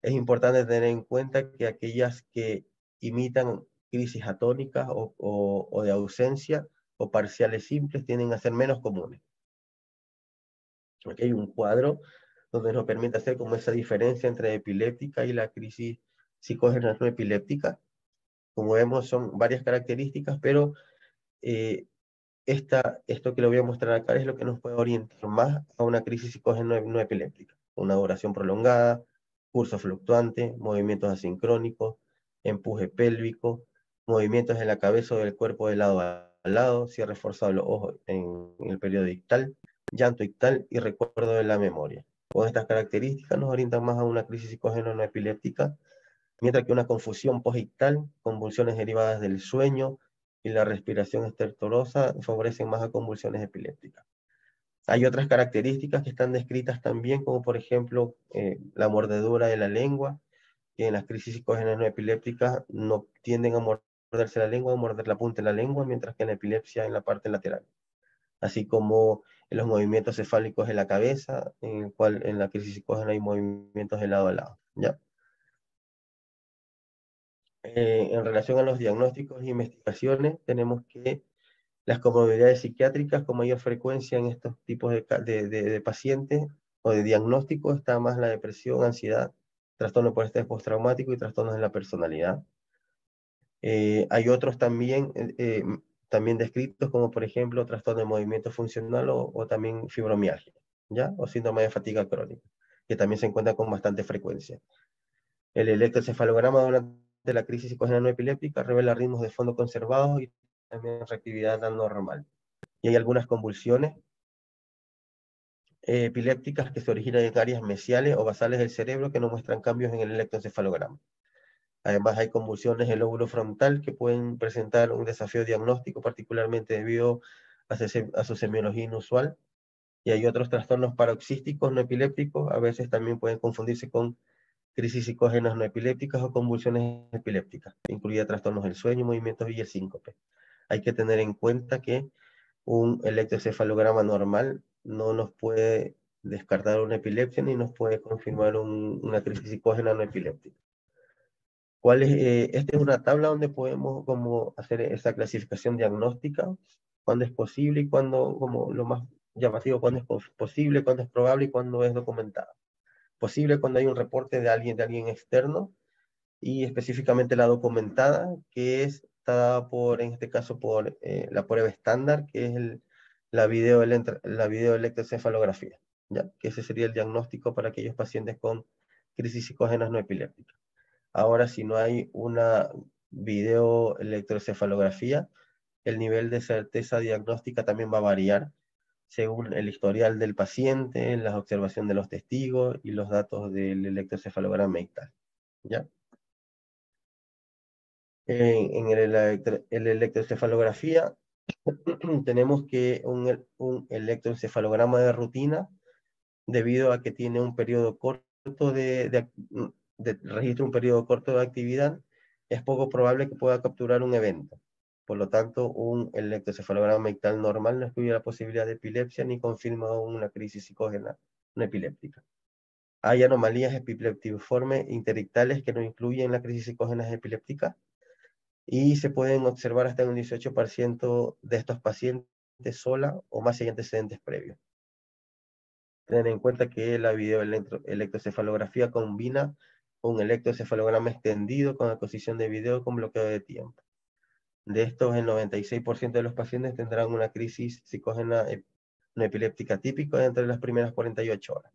B: Es importante tener en cuenta que aquellas que imitan crisis atónicas o de ausencia o parciales simples tienden a ser menos comunes. Aquí hay un cuadro donde nos permite hacer como esa diferencia entre epiléptica y la crisis psicógena no epiléptica. Como vemos, son varias características, pero esto que le voy a mostrar acá es lo que nos puede orientar más a una crisis psicógena no epiléptica. Una duración prolongada, curso fluctuante, movimientos asincrónicos, empuje pélvico, movimientos en la cabeza o del cuerpo de lado a lado, cierre forzado de los ojos en el periodo ictal, llanto ictal y recuerdo de la memoria. Con estas características nos orientan más a una crisis psicógena no epiléptica, mientras que una confusión posictal, convulsiones derivadas del sueño y la respiración estertorosa favorecen más a convulsiones epilépticas. Hay otras características que están descritas también, como por ejemplo la mordedura de la lengua, que en las crisis psicógenas no epilépticas no tienden a morderse la lengua o morder la punta de la lengua, mientras que en la epilepsia en la parte lateral. Así como en los movimientos cefálicos de la cabeza, en el cual en la crisis psicógena hay movimientos de lado a lado. ¿Ya? En relación a los diagnósticos e investigaciones, tenemos que las comorbilidades psiquiátricas con mayor frecuencia en estos tipos de pacientes o de diagnóstico está más la depresión, ansiedad, trastorno por estrés postraumático y trastornos de la personalidad. Hay otros también descritos como por ejemplo trastorno de movimiento funcional o también fibromialgia, ¿ya? O síndrome de fatiga crónica, que también se encuentra con bastante frecuencia. El electroencefalograma durante la crisis psicogena no epiléptica revela ritmos de fondo conservados y también reactividad anormal. Y hay algunas convulsiones epilépticas que se originan en áreas mesiales o basales del cerebro que no muestran cambios en el electroencefalograma. Además, hay convulsiones del lóbulo frontal que pueden presentar un desafío diagnóstico, particularmente debido a su semiología inusual. Y hay otros trastornos paroxísticos no epilépticos, a veces también pueden confundirse con crisis psicógenas no epilépticas o convulsiones epilépticas, incluida trastornos del sueño, movimientos y el síncope. Hay que tener en cuenta que un electroencefalograma normal no nos puede descartar una epilepsia ni nos puede confirmar una crisis psicógena no epiléptica. Esta es una tabla donde podemos como hacer esa clasificación diagnóstica, cuándo es posible y cuándo, como lo más llamativo, cuándo es posible, cuándo es probable y cuándo es documentada. Posible cuando hay un reporte de alguien externo, y específicamente la documentada, que está dada en este caso, por la prueba estándar, que es la videoelectroencefalografía, ¿ya? Que ese sería el diagnóstico para aquellos pacientes con crisis psicógenas no epilépticas. Ahora, si no hay una videoelectroencefalografía, el nivel de certeza diagnóstica también va a variar según el historial del paciente, la observación de los testigos y los datos del electroencefalograma ictal, ¿ya? En el electroencefalografía tenemos que un electroencefalograma de rutina, debido a que tiene un periodo corto registra un periodo corto de actividad, es poco probable que pueda capturar un evento. Por lo tanto, un electroencefalograma ictal normal no excluye la posibilidad de epilepsia ni confirma una crisis psicógena no epiléptica. Hay anomalías epileptiformes interictales que no incluyen la crisis psicógena epiléptica, y se pueden observar hasta un 18% de estos pacientes sola o más si hay antecedentes previos. Tener en cuenta que la videoelectroencefalografía combina un electroencefalograma extendido con adquisición de video con bloqueo de tiempo. De estos, el 96% de los pacientes tendrán una crisis psicógena no epiléptica típica entre las primeras 48 horas.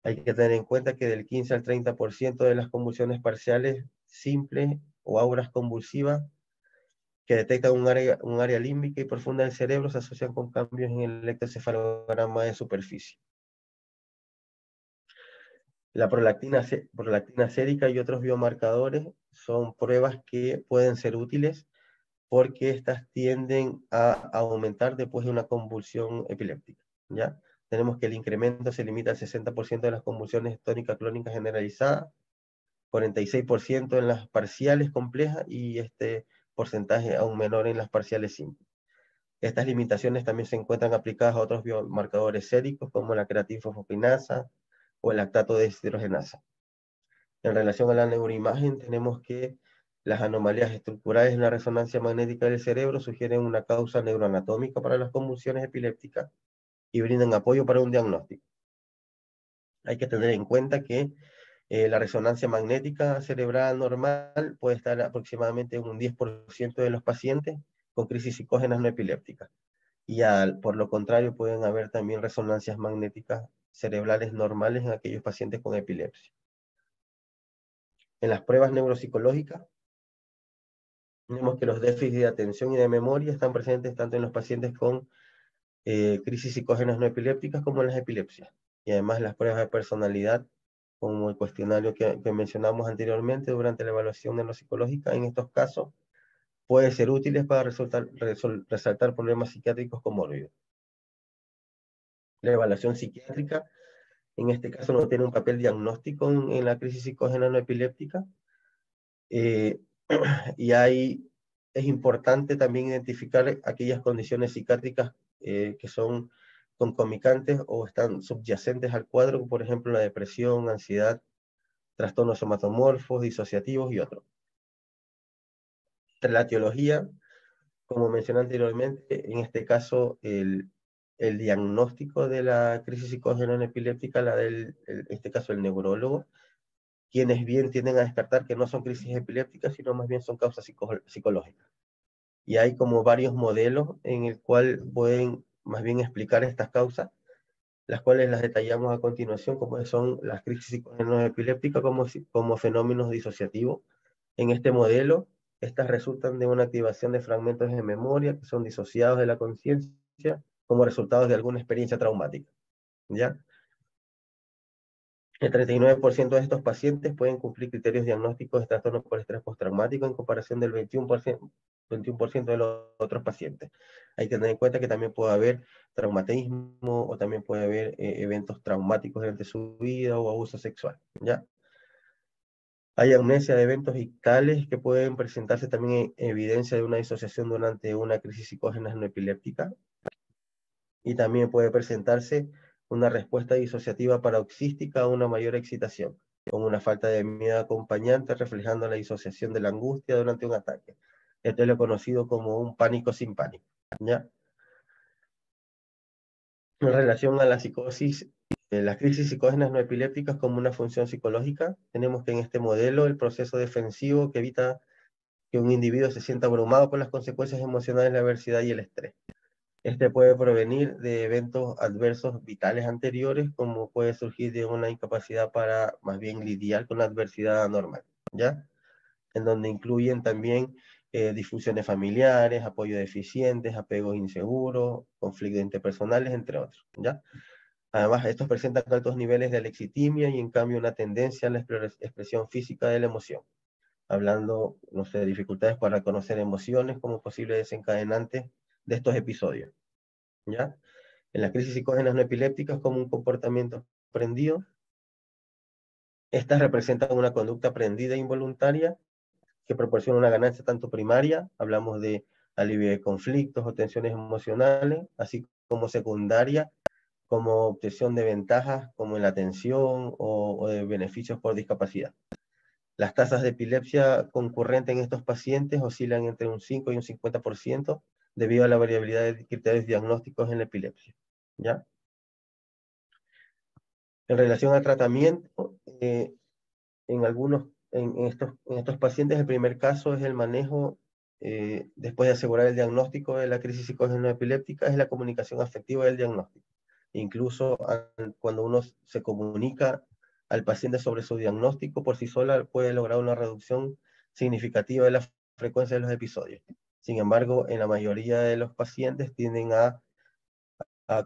B: Hay que tener en cuenta que del 15 al 30% de las convulsiones parciales simples o auras convulsivas que detectan un área límbica y profunda del cerebro se asocian con cambios en el electroencefalograma de superficie. La prolactina sérica y otros biomarcadores son pruebas que pueden ser útiles porque estas tienden a aumentar después de una convulsión epiléptica, ¿ya? Tenemos que el incremento se limita al 60% de las convulsiones tónicas clónicas generalizadas, 46% en las parciales complejas y este porcentaje aún menor en las parciales simples. Estas limitaciones también se encuentran aplicadas a otros biomarcadores séricos como la creatinfosfokinasa o el lactato de deshidrogenasa. En relación a la neuroimagen, tenemos que las anomalías estructurales en la resonancia magnética del cerebro sugieren una causa neuroanatómica para las convulsiones epilépticas y brindan apoyo para un diagnóstico. Hay que tener en cuenta que la resonancia magnética cerebral normal puede estar aproximadamente en un 10% de los pacientes con crisis psicógenas no epilépticas. Y por lo contrario, pueden haber también resonancias magnéticas cerebrales normales en aquellos pacientes con epilepsia. En las pruebas neuropsicológicas, vemos que los déficits de atención y de memoria están presentes tanto en los pacientes con crisis psicógenas no epilépticas como en las epilepsias. Y además las pruebas de personalidad, como el cuestionario que mencionamos anteriormente durante la evaluación neuropsicológica, en estos casos pueden ser útiles para resaltar problemas psiquiátricos comórbidos. La evaluación psiquiátrica, en este caso, no tiene un papel diagnóstico en la crisis psicógena no epiléptica, y es importante también identificar aquellas condiciones psiquiátricas que son concomitantes o están subyacentes al cuadro, por ejemplo, la depresión, ansiedad, trastornos somatomorfos, disociativos y otros. La etiología, como mencioné anteriormente, en este caso el diagnóstico de la crisis psicógena epiléptica, en este caso el neurólogo, quienes bien tienden a descartar que no son crisis epilépticas, sino más bien son causas psicológicas. Y hay como varios modelos en el cual pueden más bien explicar estas causas, las cuales las detallamos a continuación, como son las crisis psicogénicas epilépticas como fenómenos disociativos. En este modelo, estas resultan de una activación de fragmentos de memoria que son disociados de la conciencia como resultado de alguna experiencia traumática, ¿ya? El 39% de estos pacientes pueden cumplir criterios diagnósticos de trastorno por estrés postraumático en comparación del 21% de los otros pacientes. Hay que tener en cuenta que también puede haber traumatismo o también puede haber eventos traumáticos durante su vida o abuso sexual, ¿ya? Hay amnesia de eventos ictales que pueden presentarse también en evidencia de una disociación durante una crisis psicógena no epiléptica, y también puede presentarse una respuesta disociativa paroxística a una mayor excitación, con una falta de miedo acompañante reflejando la disociación de la angustia durante un ataque. Esto es lo conocido como un pánico sin pánico, ¿ya? En relación a la psicosis, las crisis psicógenas no epilépticas como una función psicológica, tenemos que en este modelo el proceso defensivo que evita que un individuo se sienta abrumado por las consecuencias emocionales de la adversidad y el estrés. Este puede provenir de eventos adversos vitales anteriores, como puede surgir de una incapacidad para más bien lidiar con la adversidad normal, ¿ya? En donde incluyen también disfunciones familiares, apoyo deficientes, apegos inseguros, conflictos interpersonales, entre otros, ¿ya? Además, estos presentan altos niveles de alexitimia y en cambio una tendencia a la expresión física de la emoción, hablando, no sé, de dificultades para reconocer emociones como posibles desencadenantes de estos episodios, ¿ya? En las crisis psicógenas no epilépticas como un comportamiento aprendido, estas representan una conducta aprendida e involuntaria que proporciona una ganancia tanto primaria, hablamos de alivio de conflictos o tensiones emocionales, así como secundaria, como obtención de ventajas como en la atención o de beneficios por discapacidad. Las tasas de epilepsia concurrente en estos pacientes oscilan entre un 5 y un 50% debido a la variabilidad de criterios diagnósticos en la epilepsia, ¿ya? En relación al tratamiento, en estos pacientes el primer caso es el manejo, después de asegurar el diagnóstico de la crisis psicógena epiléptica, es la comunicación afectiva del diagnóstico. Incluso cuando uno se comunica al paciente sobre su diagnóstico por sí sola, puede lograr una reducción significativa de la frecuencia de los episodios. Sin embargo, en la mayoría de los pacientes tienden a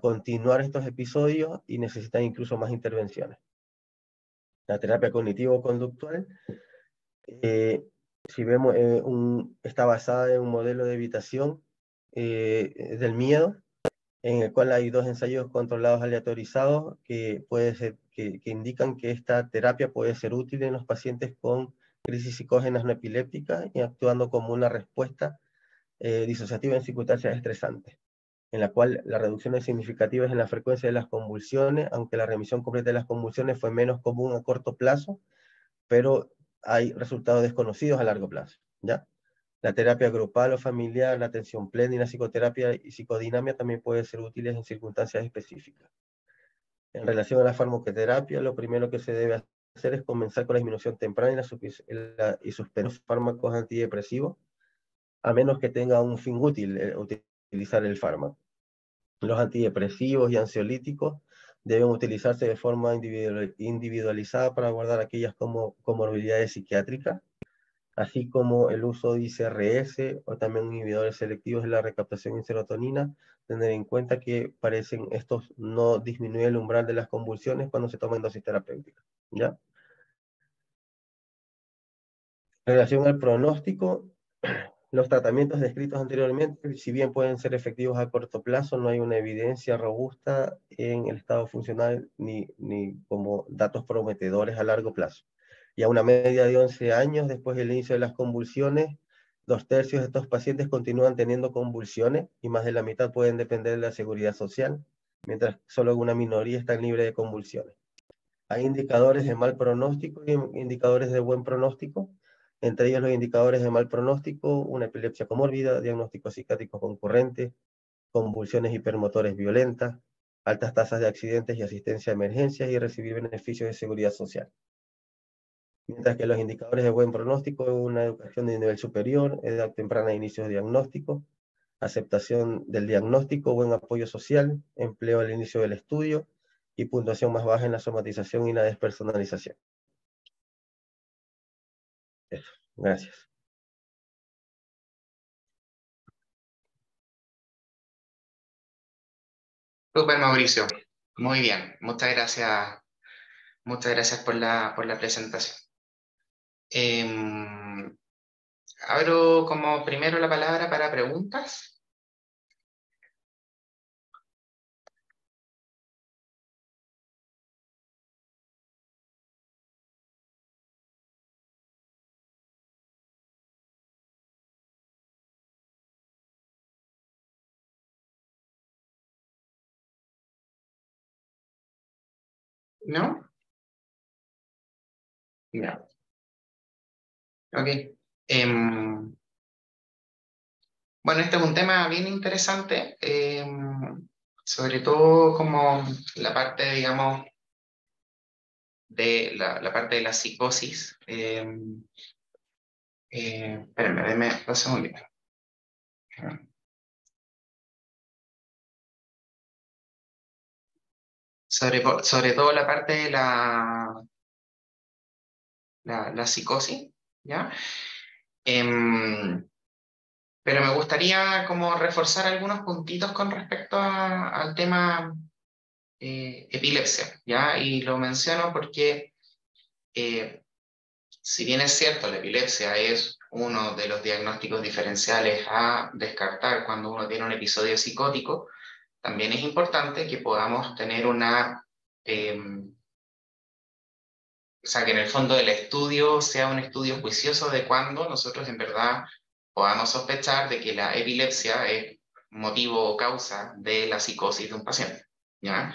B: continuar estos episodios y necesitan incluso más intervenciones. La terapia cognitivo-conductual, si vemos, está basada en un modelo de evitación del miedo, en el cual hay dos ensayos controlados aleatorizados que indican que esta terapia puede ser útil en los pacientes con crisis psicógenas no epilépticas y actuando como una respuesta disociativa en circunstancias estresantes, en la cual la reducción es significativa en la frecuencia de las convulsiones, aunque la remisión completa de las convulsiones fue menos común a corto plazo, pero hay resultados desconocidos a largo plazo, ¿ya? La terapia grupal o familiar, la atención plena y la psicoterapia y psicodinamia también pueden ser útiles en circunstancias específicas. En relación a la farmacoterapia, lo primero que se debe hacer es comenzar con la disminución temprana y suspender los fármacos antidepresivos, a menos que tenga un fin útil utilizar el fármaco. Los antidepresivos y ansiolíticos deben utilizarse de forma individualizada para abordar aquellas comorbilidades psiquiátricas, así como el uso de ICRS o también inhibidores selectivos de la recaptación de serotonina. Tener en cuenta que estos no disminuyen el umbral de las convulsiones cuando se toman dosis terapéuticas, ¿ya? En relación al pronóstico, los tratamientos descritos anteriormente, si bien pueden ser efectivos a corto plazo, no hay una evidencia robusta en el estado funcional ni como datos prometedores a largo plazo. Y a una media de 11 años después del inicio de las convulsiones, 2/3 de estos pacientes continúan teniendo convulsiones y más de la mitad pueden depender de la seguridad social, mientras solo una minoría están libres de convulsiones. Hay indicadores de mal pronóstico y indicadores de buen pronóstico. Entre ellos los indicadores de mal pronóstico: una epilepsia comórbida, diagnóstico psiquiátrico concurrente, convulsiones hipermotores violentas, altas tasas de accidentes y asistencia a emergencias y recibir beneficios de seguridad social. Mientras que los indicadores de buen pronóstico: una educación de nivel superior, edad temprana de inicio de diagnóstico, aceptación del diagnóstico, buen apoyo social, empleo al inicio del estudio y puntuación más baja en la somatización y la despersonalización. Eso, gracias.
A: Súper, Mauricio. Muy bien. Muchas gracias por la presentación. Em, abro como primero la palabra para preguntas. ¿No? Ya. Ok. Em, bueno, este es un tema bien interesante, sobre todo como la parte, digamos, de la parte de la psicosis. Espérenme, denme 2 segundos. Sobre todo la parte de la psicosis, ¿ya? Em, pero me gustaría como reforzar algunos puntitos con respecto al tema epilepsia, ¿ya? Y lo menciono porque si bien es cierto, la epilepsia es uno de los diagnósticos diferenciales a descartar cuando uno tiene un episodio psicótico, también es importante que podamos tener o sea, que en el fondo el estudio sea un estudio juicioso de cuando nosotros en verdad podamos sospechar de que la epilepsia es motivo o causa de la psicosis de un paciente, ¿ya?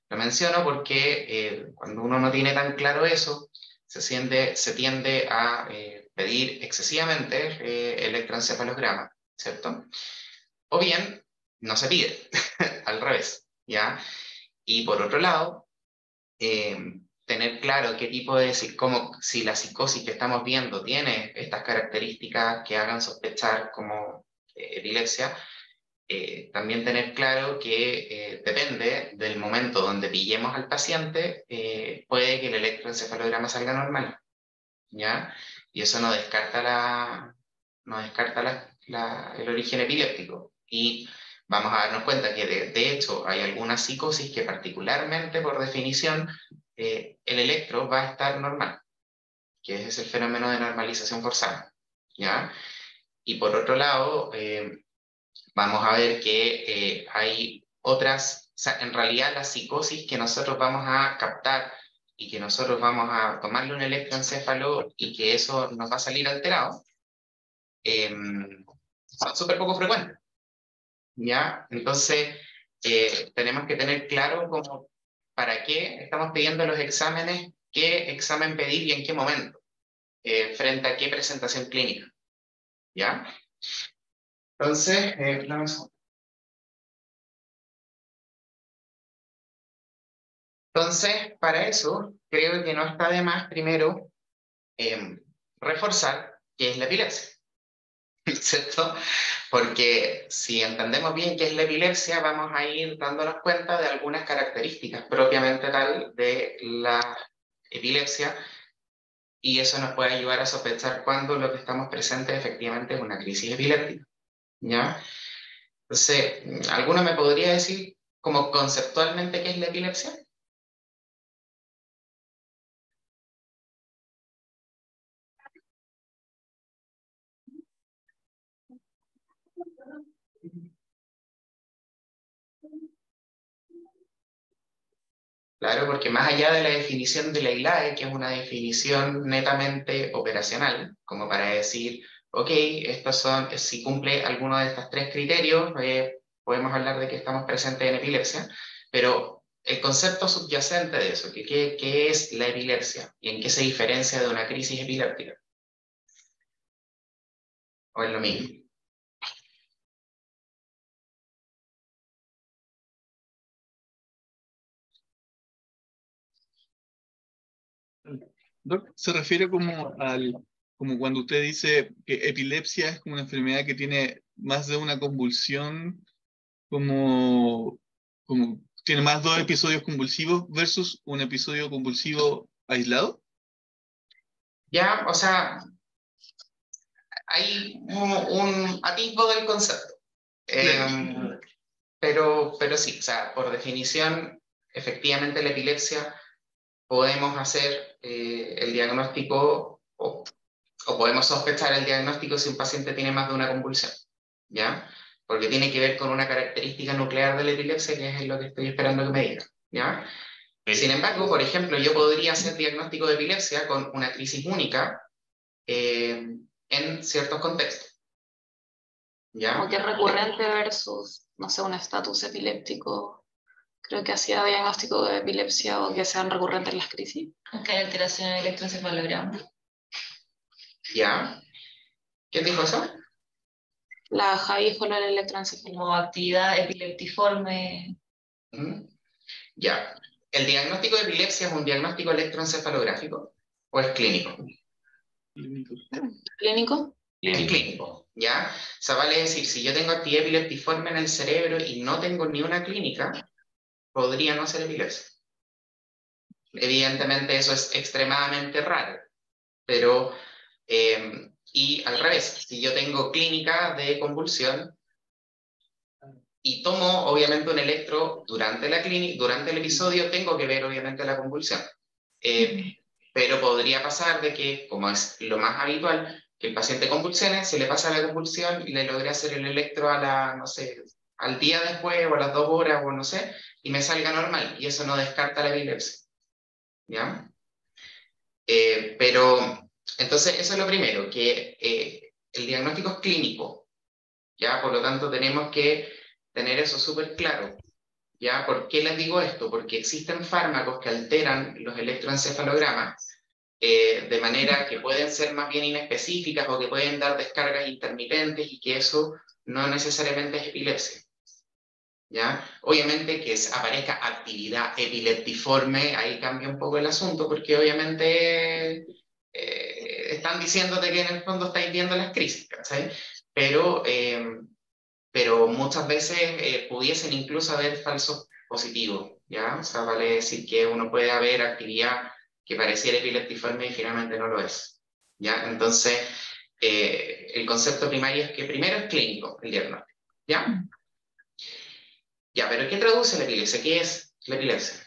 A: Lo menciono porque cuando uno no tiene tan claro eso, se tiende a pedir excesivamente electroencefalograma, ¿cierto? O bien, no se pide, al revés, ¿ya? Y por otro lado, tener claro qué tipo de, si la psicosis que estamos viendo tiene estas características que hagan sospechar como epilepsia, también tener claro que depende del momento donde pillemos al paciente, puede que el electroencefalograma salga normal, ¿ya? Y eso no descarta el origen epiléptico. Y vamos a darnos cuenta que de hecho hay algunas psicosis que particularmente por definición el electro va a estar normal, que es el fenómeno de normalización forzada, ¿ya? Y por otro lado, vamos a ver que hay otras, o sea, en realidad la psicosis que nosotros vamos a captar y que nosotros vamos a tomarle un electroencéfalo y que eso nos va a salir alterado, son súper poco frecuentes, ¿ya? Entonces, tenemos que tener claro como para qué estamos pidiendo los exámenes, qué examen pedir y en qué momento, frente a qué presentación clínica, ¿ya? Entonces, dame un segundo. Entonces, para eso, creo que no está de más primero reforzar qué es la epilepsia, ¿cierto? Porque si entendemos bien qué es la epilepsia, vamos a ir dándonos cuenta de algunas características propiamente tal de la epilepsia, y eso nos puede ayudar a sospechar cuando lo que estamos presentes efectivamente es una crisis epiléptica, ¿ya? Entonces, ¿alguno me podría decir como conceptualmente qué es la epilepsia? Claro, porque más allá de la definición de la ILAE, que es una definición netamente operacional, como para decir, ok, estos son, si cumple alguno de estos tres criterios, podemos hablar de que estamos presentes en epilepsia, pero el concepto subyacente de eso, ¿qué es la epilepsia? ¿Y en qué se diferencia de una crisis epiléptica? ¿O es lo mismo?
C: Doc, se refiere como cuando usted dice que epilepsia es como una enfermedad que tiene más de una convulsión, como tiene más dos episodios convulsivos versus un episodio convulsivo aislado.
A: Ya, o sea, hay un atisbo del concepto. Pero sí, o sea, por definición, efectivamente la epilepsia podemos hacer el diagnóstico o podemos sospechar el diagnóstico si un paciente tiene más de una convulsión, ¿ya? Porque tiene que ver con una característica nuclear de la epilepsia, que es lo que estoy esperando que me diga, ¿ya? Sin embargo, por ejemplo, yo podría hacer diagnóstico de epilepsia con una crisis única en ciertos contextos, ¿ya?
D: Como que es recurrente versus, no sé, un estatus epiléptico. Creo que hacía diagnóstico de epilepsia o que sean recurrentes las crisis.
E: Aunque hay alteración en el electroencefalograma.
A: ¿Ya? ¿Quién dijo eso?
D: La Javi fue el electroencefalograma.
E: Como actividad epileptiforme.
A: Ya. ¿El diagnóstico de epilepsia es un diagnóstico electroencefalográfico o es clínico?
D: ¿Clínico?
A: Es clínico, ¿ya? O sea, vale decir, si yo tengo actividad epileptiforme en el cerebro y no tengo ni una clínica, podría no ser epilepsia. Evidentemente eso es extremadamente raro, pero, y al revés, si yo tengo clínica de convulsión y tomo obviamente un electro durante durante el episodio, tengo que ver obviamente la convulsión. Pero podría pasar de que, como es lo más habitual, que el paciente convulsione, se le pasa la convulsión y le logré hacer el electro no sé, al día después o a las 2 horas o no sé, y me salga normal, y eso no descarta la epilepsia, ¿ya? Pero, entonces, eso es lo primero, que el diagnóstico es clínico, ¿ya? Por lo tanto, tenemos que tener eso súper claro, ¿ya? ¿Por qué les digo esto? Porque existen fármacos que alteran los electroencefalogramas de manera que pueden ser más bien inespecíficas o que pueden dar descargas intermitentes y que eso no necesariamente es epilepsia, ¿ya? Obviamente que aparezca actividad epileptiforme, ahí cambia un poco el asunto porque obviamente están diciéndote que en el fondo estáis viendo las crisis, ¿sabes? Pero muchas veces pudiesen incluso haber falsos positivos, ¿ya? O sea, vale decir que uno puede haber actividad que pareciera epileptiforme y finalmente no lo es, ¿ya? Entonces, el concepto primario es que primero es clínico el diagnóstico, ¿ya? Ya, pero ¿qué traduce la epilepsia? ¿Qué es la epilepsia?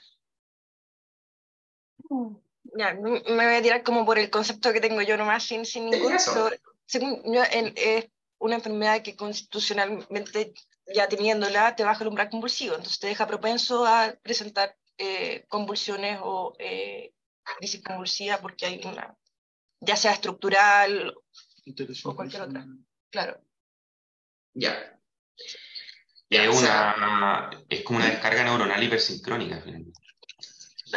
F: Ya, me voy a tirar como por el concepto que tengo yo nomás, sin ningún... Pero, según yo, es una enfermedad que constitucionalmente, ya teniéndola, te baja el umbral convulsivo, entonces te deja propenso a presentar convulsiones o crisis convulsiva porque hay una, ya sea estructural o cualquier otra. Claro.
A: Ya.
G: Es como una descarga neuronal hipersincrónica, finalmente.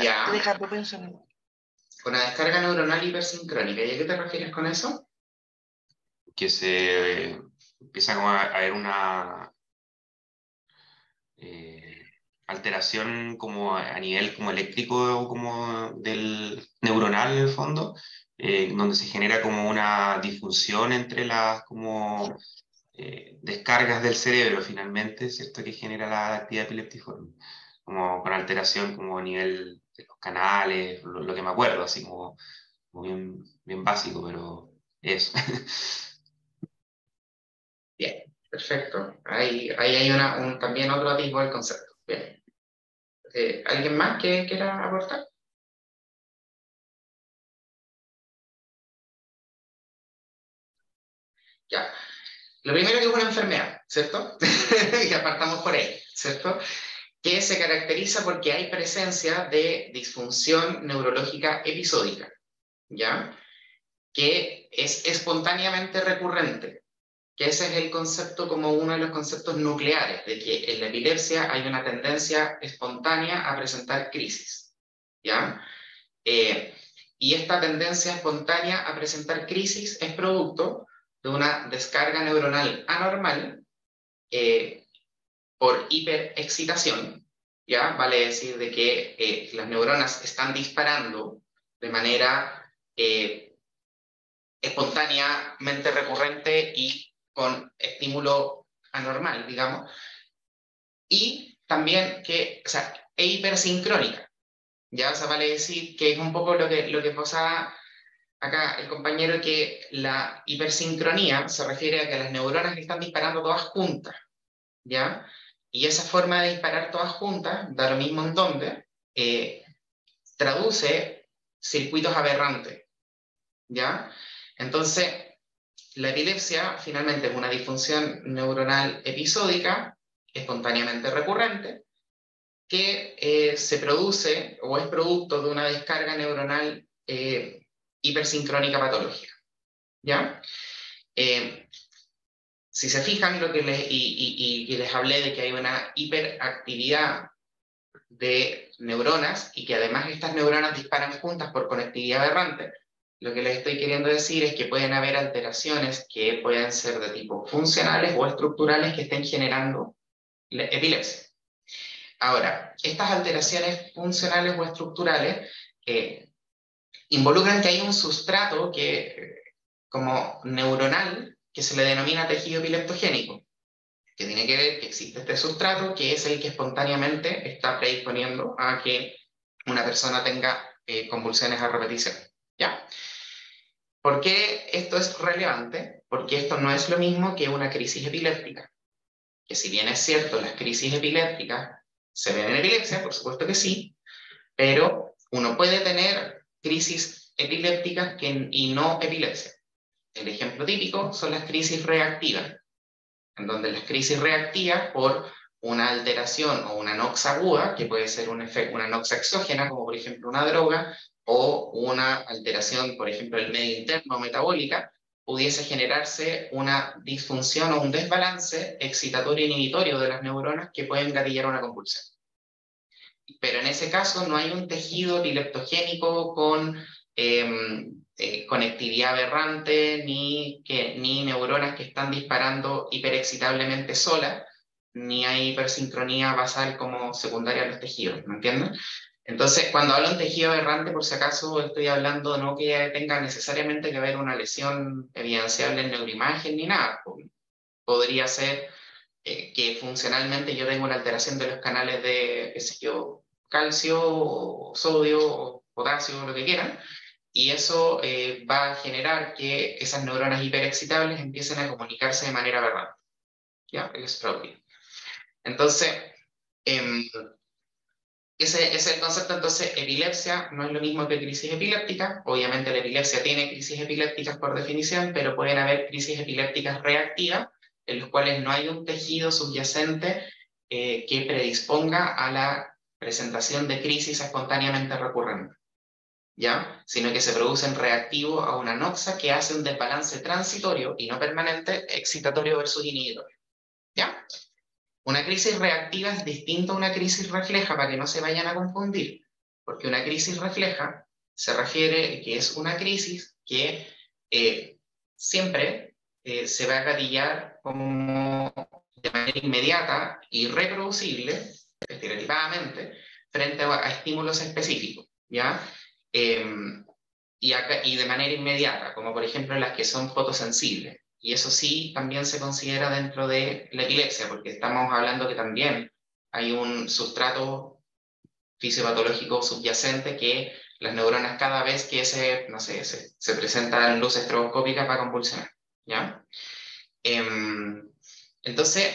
A: Ya.
F: Déjame pensar.
A: Una descarga neuronal hipersincrónica. ¿Y a qué te refieres con eso?
G: Que se empieza como a haber una alteración como a nivel como eléctrico como del neuronal en el fondo, donde se genera como una disfunción entre las como descargas del cerebro finalmente, ¿cierto? Que genera la actividad epileptiforme, como con alteración como a nivel de los canales, lo que me acuerdo, así como bien, bien básico, pero eso.
A: Bien, perfecto. Ahí hay también otro atisbo del concepto. Bien. ¿Alguien más que quiera aportar? Ya. Lo primero que es una enfermedad, ¿cierto? Y apartamos por ahí, ¿cierto? Que se caracteriza porque hay presencia de disfunción neurológica episódica, ¿ya? Que es espontáneamente recurrente, que ese es el concepto como uno de los conceptos nucleares, de que en la epilepsia hay una tendencia espontánea a presentar crisis, ¿ya? Y esta tendencia espontánea a presentar crisis es producto de una descarga neuronal anormal por hiperexcitación, ¿ya? Vale decir de que las neuronas están disparando de manera espontáneamente recurrente y con estímulo anormal, digamos, y también o sea, es hipersincrónica, ¿ya? O sea, vale decir que es un poco lo que posaba acá el compañero, que la hipersincronía se refiere a que las neuronas están disparando todas juntas, ¿ya? Y esa forma de disparar todas juntas, da lo mismo en dónde, traduce circuitos aberrantes, ¿ya? Entonces, la epilepsia finalmente es una disfunción neuronal episódica, espontáneamente recurrente, que se produce o es producto de una descarga neuronal hipersincrónica patológica, ¿ya? Si se fijan, y les hablé de que hay una hiperactividad de neuronas y que además estas neuronas disparan juntas por conectividad aberrante, lo que les estoy queriendo decir es que pueden haber alteraciones que pueden ser de tipo funcionales o estructurales que estén generando epilepsia. Ahora, estas alteraciones funcionales o estructurales involucran que hay un sustrato como neuronal que se le denomina tejido epileptogénico, que tiene que ver que existe este sustrato que es el que espontáneamente está predisponiendo a que una persona tenga convulsiones a repetición, ¿ya? ¿Por qué esto es relevante? Porque esto no es lo mismo que una crisis epiléptica, que si bien es cierto, las crisis epilépticas se ven en epilepsia, por supuesto que sí, pero uno puede tener crisis epilépticas y no epilepsia. El ejemplo típico son las crisis reactivas, en donde las crisis reactivas por una alteración o una nox aguda, que puede ser una nox exógena, como por ejemplo una droga, o una alteración, por ejemplo, del medio interno metabólica, pudiese generarse una disfunción o un desbalance excitatorio-inhibitorio de las neuronas que pueden gatillar una convulsión. Pero en ese caso no hay un tejido epileptogénico con conectividad aberrante, ni neuronas que están disparando hiperexcitablemente solas, ni hay hipersincronía basal como secundaria a los tejidos, ¿me entienden? Entonces, cuando hablo de tejido aberrante, por si acaso estoy hablando no que tenga necesariamente que haber una lesión evidenciable en neuroimagen ni nada. Podría ser que funcionalmente yo tengo una alteración de los canales de, qué sé yo, calcio, o sodio, o potasio, lo que quieran, y eso va a generar que esas neuronas hiperexcitables empiecen a comunicarse de manera aberrante, ¿ya? El stroke. Entonces, ese es el concepto. Entonces, epilepsia no es lo mismo que crisis epiléptica. Obviamente la epilepsia tiene crisis epilépticas por definición, pero pueden haber crisis epilépticas reactivas, en los cuales no hay un tejido subyacente que predisponga a la presentación de crisis espontáneamente recurrente, ¿ya? Sino que se producen reactivo a una noxa que hace un desbalance transitorio y no permanente, excitatorio versus inhibitorio, ¿Ya? Una crisis reactiva es distinta a una crisis refleja, para que no se vayan a confundir, porque una crisis refleja se refiere que es una crisis que siempre se va a gatillar como de manera inmediata y reproducible, estereotipadamente, frente a estímulos específicos, ¿ya? Y de manera inmediata, como por ejemplo las que son fotosensibles. Y eso sí también se considera dentro de la epilepsia, porque estamos hablando que también hay un sustrato fisiopatológico subyacente que las neuronas cada vez que no sé, se presentan luz estroboscópica va a convulsionar, ¿ya? Entonces,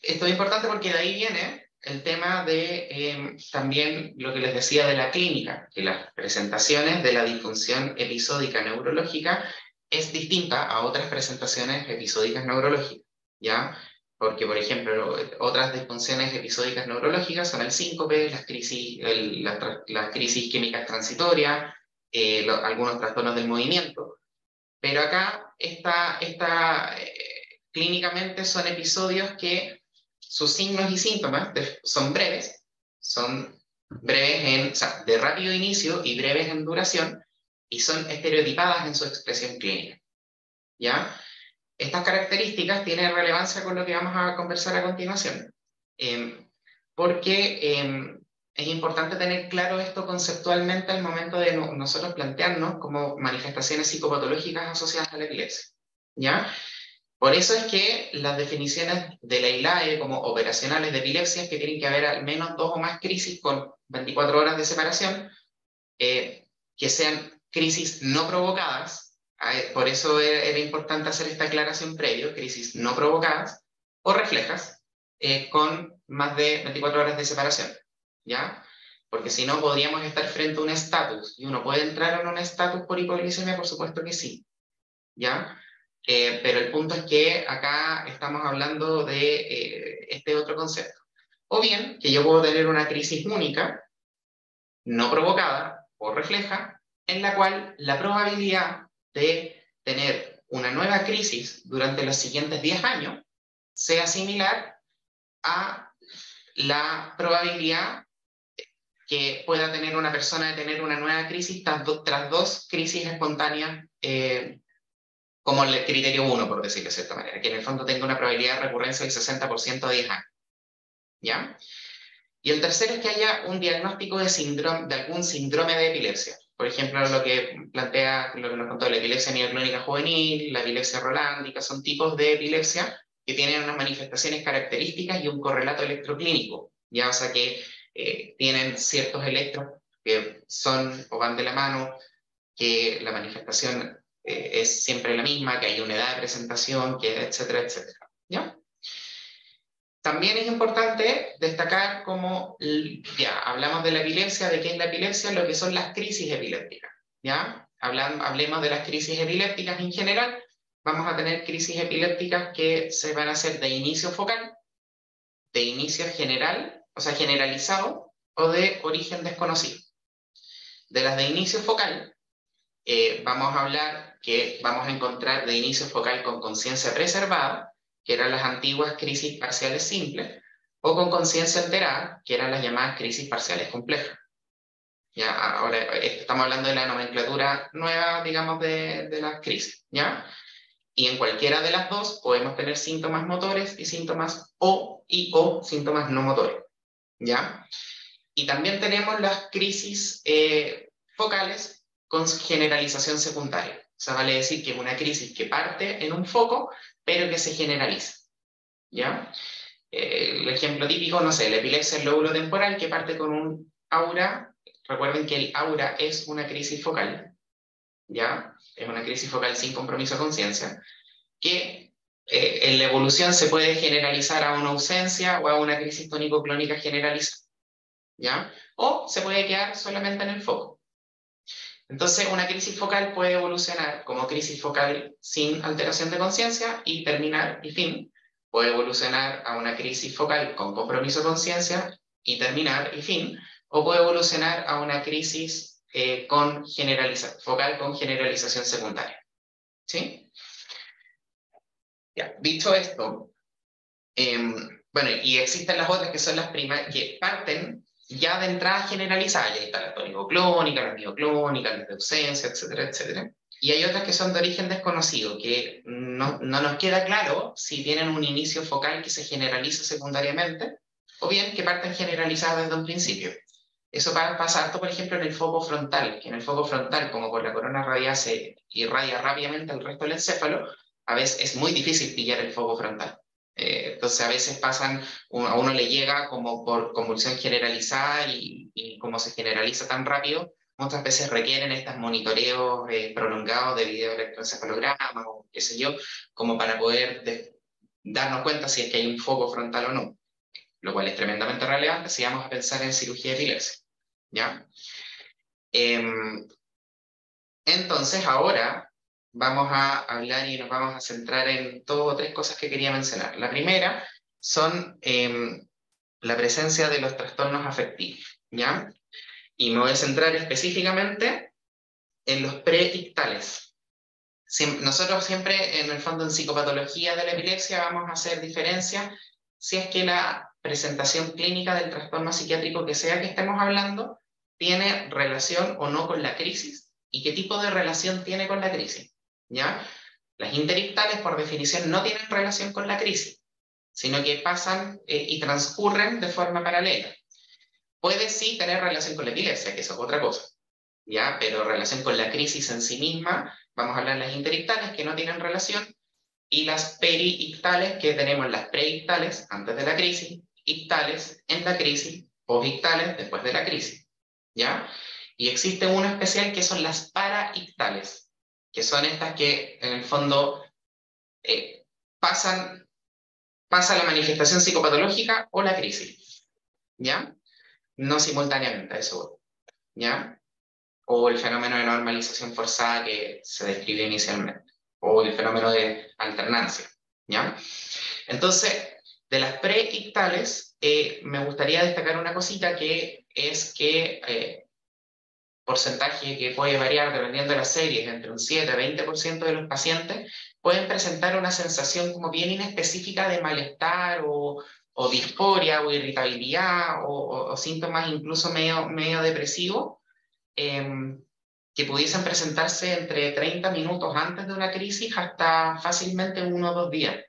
A: esto es importante porque de ahí viene el tema de también lo que les decía de la clínica, que las presentaciones de la disfunción episódica neurológica es distinta a otras presentaciones episódicas neurológicas, ¿ya? Porque, por ejemplo, otras disfunciones episódicas neurológicas son el síncope, las crisis químicas transitorias, algunos trastornos del movimiento, pero acá clínicamente son episodios que sus signos y síntomas son breves o sea, de rápido inicio y breves en duración, y son estereotipadas en su expresión clínica, ¿ya? Estas características tienen relevancia con lo que vamos a conversar a continuación, porque es importante tener claro esto conceptualmente al momento de nosotros plantearnos como manifestaciones psicopatológicas asociadas a la epilepsia, ¿ya? Por eso es que las definiciones de la ILAE como operacionales de epilepsia es que tienen que haber al menos 2 o más crisis con 24 horas de separación, que sean crisis no provocadas. Por eso era importante hacer esta aclaración previo: crisis no provocadas o reflejas, con más de 24 horas de separación, ¿ya? Porque si no, podríamos estar frente a un estatus, y uno puede entrar en un estatus por hipoglicemia, por supuesto que sí, ¿ya? Pero el punto es que acá estamos hablando de este otro concepto. O bien, que yo puedo tener una crisis única, no provocada o refleja, en la cual la probabilidad de tener una nueva crisis durante los siguientes 10 años sea similar a la probabilidad que pueda tener una persona de tener una nueva crisis tras 2 crisis espontáneas, como el criterio 1, por decirlo de cierta manera, que en el fondo tenga una probabilidad de recurrencia del 60% a 10 años, ¿ya? Y el tercero es que haya un diagnóstico de algún síndrome de epilepsia. Por ejemplo, lo que nos contó la epilepsia mioclónica juvenil, la epilepsia rolándica, son tipos de epilepsia que tienen unas manifestaciones características y un correlato electroclínico, ¿ya? O sea que tienen ciertos electros que son o van de la mano, que la manifestación es siempre la misma, que hay una edad de presentación, que etcétera, etcétera, ¿ya? También es importante destacar como, ya hablamos de la epilepsia, de qué es la epilepsia, lo que son las crisis epilépticas, ¿ya? Hablemos de las crisis epilépticas en general. Vamos a tener crisis epilépticas que se van a hacer de inicio focal, de inicio general, o sea, generalizado, o de origen desconocido. De las de inicio focal, vamos a hablar que vamos a encontrar de inicio focal con conciencia preservada, que eran las antiguas crisis parciales simples, o con conciencia alterada, que eran las llamadas crisis parciales complejas. ¿Ya? Ahora estamos hablando de la nomenclatura nueva, digamos, de las crisis, ¿ya? Y en cualquiera de las dos podemos tener síntomas motores y síntomas o síntomas no motores, ¿ya? Y también tenemos las crisis focales con generalización secundaria. O sea, vale decir que es una crisis que parte en un foco, pero que se generaliza, ¿ya? El ejemplo típico, no sé, la epilepsia del lóbulo temporal, que parte con un aura. Recuerden que el aura es una crisis focal, ¿ya? Es una crisis focal sin compromiso de conciencia, que en la evolución se puede generalizar a una ausencia o a una crisis tónico-clónica generalizada, ¿ya? O se puede quedar solamente en el foco. Entonces, una crisis focal puede evolucionar como crisis focal sin alteración de conciencia y terminar y fin. Puede evolucionar a una crisis focal con compromiso de conciencia y terminar y fin. O puede evolucionar a una crisis focal con generalización secundaria. ¿Sí? Ya, dicho esto, Bueno, y existen las otras que son las primas, que parten ya de entrada generalizada. Ya está la tonicoclónica, la mioclónica, la de ausencia, etcétera, etcétera. Y hay otras que son de origen desconocido, que no nos queda claro si tienen un inicio focal que se generaliza secundariamente, o bien que parten generalizadas desde un principio. Eso pasa harto, por ejemplo, en el foco frontal, que en el foco frontal, como por la corona radial se irradia rápidamente al resto del encéfalo, a veces es muy difícil pillar el foco frontal. Entonces a veces a uno le llega como por convulsión generalizada y como se generaliza tan rápido, muchas veces requieren estos monitoreos prolongados de videoelectroencefalograma o qué sé yo, como para poder darnos cuenta si es que hay un foco frontal o no, lo cual es tremendamente relevante si vamos a pensar en cirugía de epilepsia. ¿Ya? Entonces ahora vamos a hablar y nos vamos a centrar en dos o tres cosas que quería mencionar. La primera son la presencia de los trastornos afectivos, ¿ya? Y me voy a centrar específicamente en los preictales. Nosotros siempre, en el fondo, en psicopatología de la epilepsia vamos a hacer diferencia si es que la presentación clínica del trastorno psiquiátrico que sea que estemos hablando tiene relación o no con la crisis y qué tipo de relación tiene con la crisis, ¿ya? Las interictales, por definición, no tienen relación con la crisis, sino que pasan y transcurren de forma paralela. Puede sí tener relación con la epilepsia, que eso es otra cosa, ¿ya? Pero relación con la crisis en sí misma, vamos a hablar de las interictales que no tienen relación, y las periictales, que tenemos las preictales antes de la crisis, ictales en la crisis, posictales después de la crisis, ¿ya? Y existe uno especial que son las paraictales, que son estas que en el fondo pasa la manifestación psicopatológica o la crisis, ¿ya? No simultáneamente, a eso, ¿ya? O el fenómeno de normalización forzada que se describe inicialmente, o el fenómeno de alternancia, ¿ya? Entonces, de las preictales, me gustaría destacar una cosita que es que porcentaje que puede variar dependiendo de las series, entre un 7 a 20% de los pacientes pueden presentar una sensación como bien inespecífica de malestar o disforia o irritabilidad o síntomas incluso medio depresivos, que pudiesen presentarse entre 30 minutos antes de una crisis hasta fácilmente 1 o 2 días.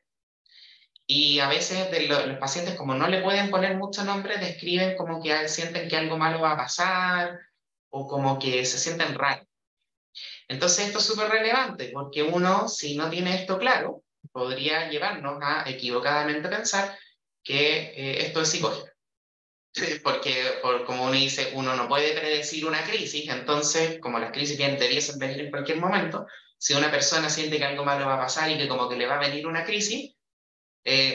A: Y a veces los pacientes, como no le pueden poner mucho nombre, describen como que sienten que algo malo va a pasar o como que se sienten raros. Entonces esto es súper relevante porque uno, si no tiene esto claro, podría llevarnos a equivocadamente pensar que esto es psicógeno. Porque, como uno dice, uno no puede predecir una crisis, entonces, como las crisis debiesen venir en cualquier momento, si una persona siente que algo malo va a pasar y que como que le va a venir una crisis,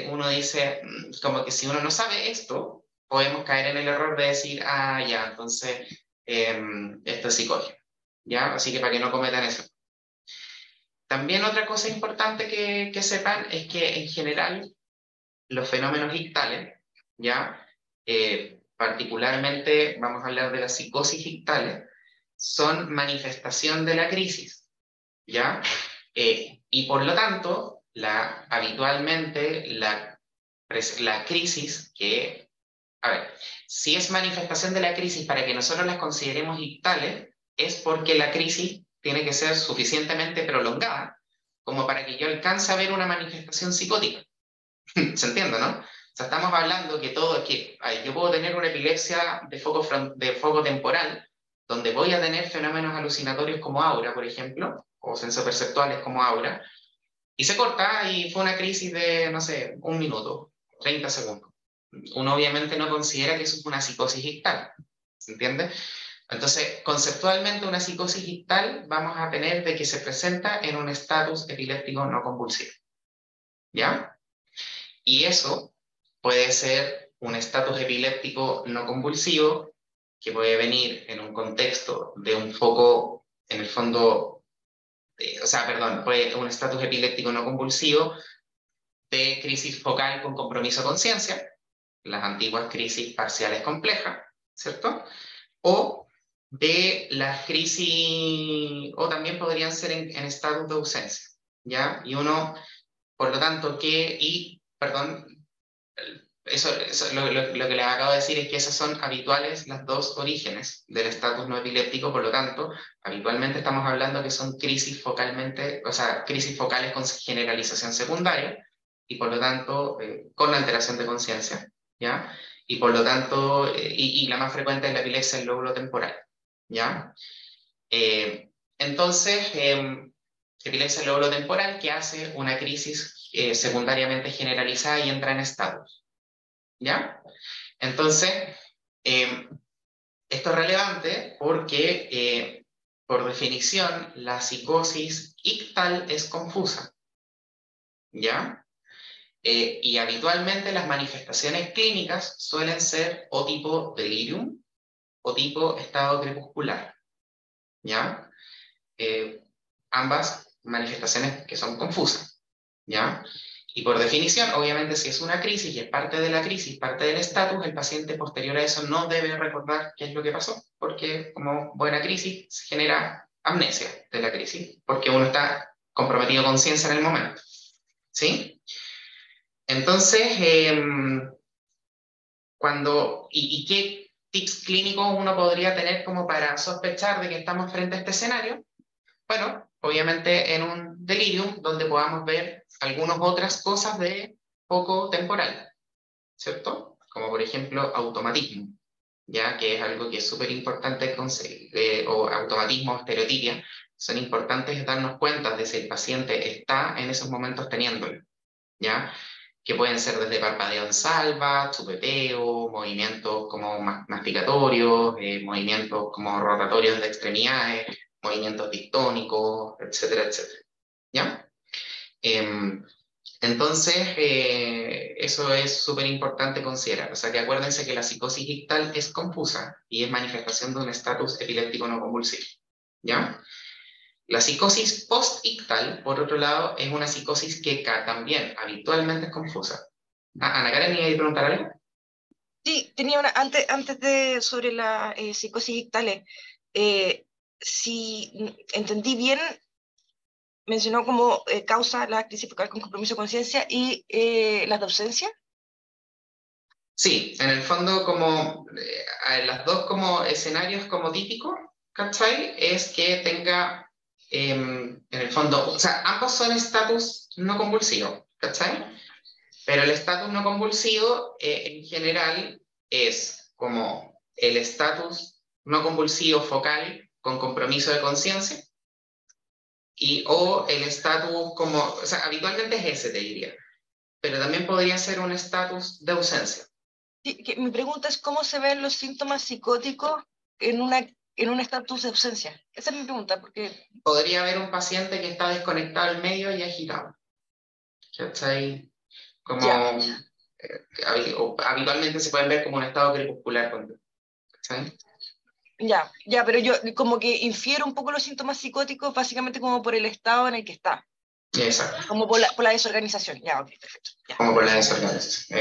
A: uno dice, como que si uno no sabe esto, podemos caer en el error de decir, ah, ya, entonces esto es psicógeno, ¿ya? Así que para que no cometan eso. También otra cosa importante que sepan es que en general los fenómenos ictales, ¿ya? Particularmente vamos a hablar de las psicosis ictales, son manifestación de la crisis, ¿ya? Y por lo tanto, habitualmente la crisis a ver, si es manifestación de la crisis para que nosotros las consideremos ictales, es porque la crisis tiene que ser suficientemente prolongada como para que yo alcance a ver una manifestación psicótica. ¿Se entiende, no? O sea, estamos hablando que yo puedo tener una epilepsia de foco temporal, donde voy a tener fenómenos alucinatorios como aura, por ejemplo, o sensoperceptuales como aura, y se corta y fue una crisis de, no sé, 1 minuto, 30 segundos. Uno obviamente no considera que eso es una psicosis ictal, ¿se entiende? Entonces, conceptualmente una psicosis ictal vamos a tener de que se presenta en un estatus epiléptico no convulsivo, ¿ya? Y eso puede ser un estatus epiléptico no convulsivo que puede venir en un contexto de un foco, en el fondo, puede un estatus epiléptico no convulsivo de crisis focal con compromiso de conciencia, las antiguas crisis parciales complejas, ¿cierto? O de las crisis, o también podrían ser en estatus de ausencia, ¿ya? Y uno, por lo tanto, lo que les acabo de decir es que esas son habituales las dos orígenes del estatus no epiléptico, por lo tanto, habitualmente estamos hablando que son crisis focalmente, o sea, crisis focales con generalización secundaria, y por lo tanto, con alteración de conciencia, ¿ya? Y por lo tanto, y la más frecuente es la epilepsia del lóbulo temporal, ¿ya? Entonces, epilepsia del lóbulo temporal que hace una crisis secundariamente generalizada y entra en estatus, ¿ya? Entonces, esto es relevante porque, por definición, la psicosis ictal es confusa, ¿ya? Y habitualmente las manifestaciones clínicas suelen ser o tipo delirium o tipo estado crepuscular, ¿ya? Ambas manifestaciones que son confusas, ¿ya? Y por definición, obviamente, si es una crisis y es parte de la crisis, parte del estatus, el paciente posterior a eso no debe recordar qué es lo que pasó, porque como buena crisis se genera amnesia de la crisis, porque uno está comprometido con conciencia en el momento, ¿sí? Entonces, ¿qué tips clínicos uno podría tener como para sospechar de que estamos frente a este escenario? Bueno, obviamente en un delirium donde podamos ver algunas otras cosas de foco temporal, ¿cierto? Como por ejemplo automatismo, ya que es algo que es súper importante, o automatismo, estereotipia, son importantes darnos cuenta de si el paciente está en esos momentos teniéndolo, ¿ya? Que pueden ser desde parpadeo en salva, chupeteo, movimientos como masticatorios, movimientos como rotatorios de extremidades, movimientos distónicos, etcétera, etcétera, ¿ya? Entonces, eso es súper importante considerar. O sea, que acuérdense que la psicosis ictal es confusa y es manifestación de un estatus epiléptico no convulsivo, ¿ya? La psicosis post-ictal, por otro lado, es una psicosis que también habitualmente es confusa. Ana Karen, ¿me iba a preguntar algo?
F: Sí, tenía una, antes de sobre la psicosis ictales, si entendí bien, mencionó como causa la crisis focal con compromiso de conciencia y las de ausencia.
A: Sí, en el fondo como las dos como escenarios como típicos, ¿cachai? Es que tenga, en el fondo, o sea, ambos son estatus no convulsivos, ¿cachai? Pero el estatus no convulsivo en general es como el estatus no convulsivo focal con compromiso de conciencia o el estatus como, o sea, habitualmente es ese, te diría, pero también podría ser un estatus de ausencia.
F: Sí, mi pregunta es cómo se ven los síntomas psicóticos en un estatus de ausencia. Esa es mi pregunta, porque...
A: Podría haber un paciente que está desconectado al medio y agitado. ¿Cachai? Como habitualmente se pueden ver como un estado crepuscular. ¿Cachai?
F: Ya, pero yo como que infiero un poco los síntomas psicóticos básicamente como por el estado en el que está.
A: Exacto.
F: Como por la desorganización. Ya, ok, perfecto. Ya.
A: Como por la desorganización.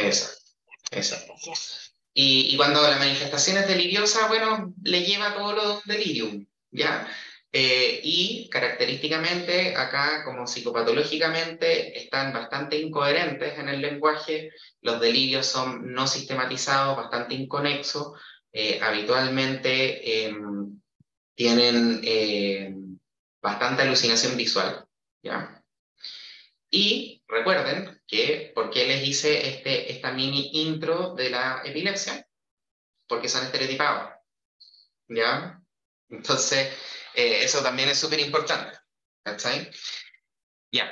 A: Exacto.
F: Yes.
A: Y cuando la manifestación es deliriosa, bueno, le lleva todo lo de un delirium, ¿ya? Y característicamente acá, como psicopatológicamente, están bastante incoherentes en el lenguaje, los delirios son no sistematizados, bastante inconexos, habitualmente tienen bastante alucinación visual, ¿ya? Y recuerden que, ¿por qué les hice esta mini intro de la epilepsia? Porque son estereotipados, ¿ya? Entonces, eso también es súper importante, ¿cachai? Ya.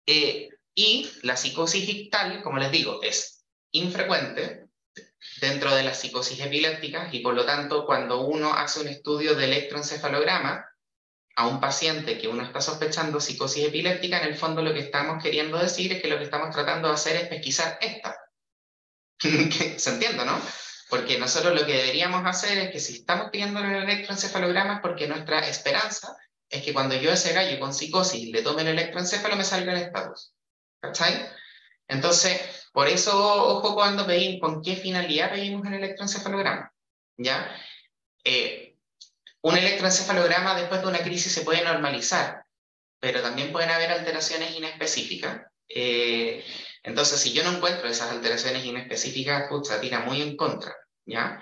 A: Y la psicosis ictal, como les digo, es infrecuente dentro de las psicosis epilépticas y por lo tanto, cuando uno hace un estudio de electroencefalograma a un paciente que uno está sospechando psicosis epiléptica, en el fondo lo que estamos queriendo decir es que lo que estamos tratando de hacer es pesquisar esta. ¿Se entiende, no? Porque nosotros lo que deberíamos hacer es que si estamos pidiendo el electroencefalograma es porque nuestra esperanza es que cuando yo a ese gallo con psicosis le tome el electroencéfalo me salga el estatus. ¿Cachai? Entonces, por eso, ojo cuando pedimos, con qué finalidad pedimos el electroencefalograma. ¿Ya? Un electroencefalograma después de una crisis se puede normalizar, pero también pueden haber alteraciones inespecíficas Entonces, si yo no encuentro esas alteraciones inespecíficas, pucha, tira muy en contra, ¿ya?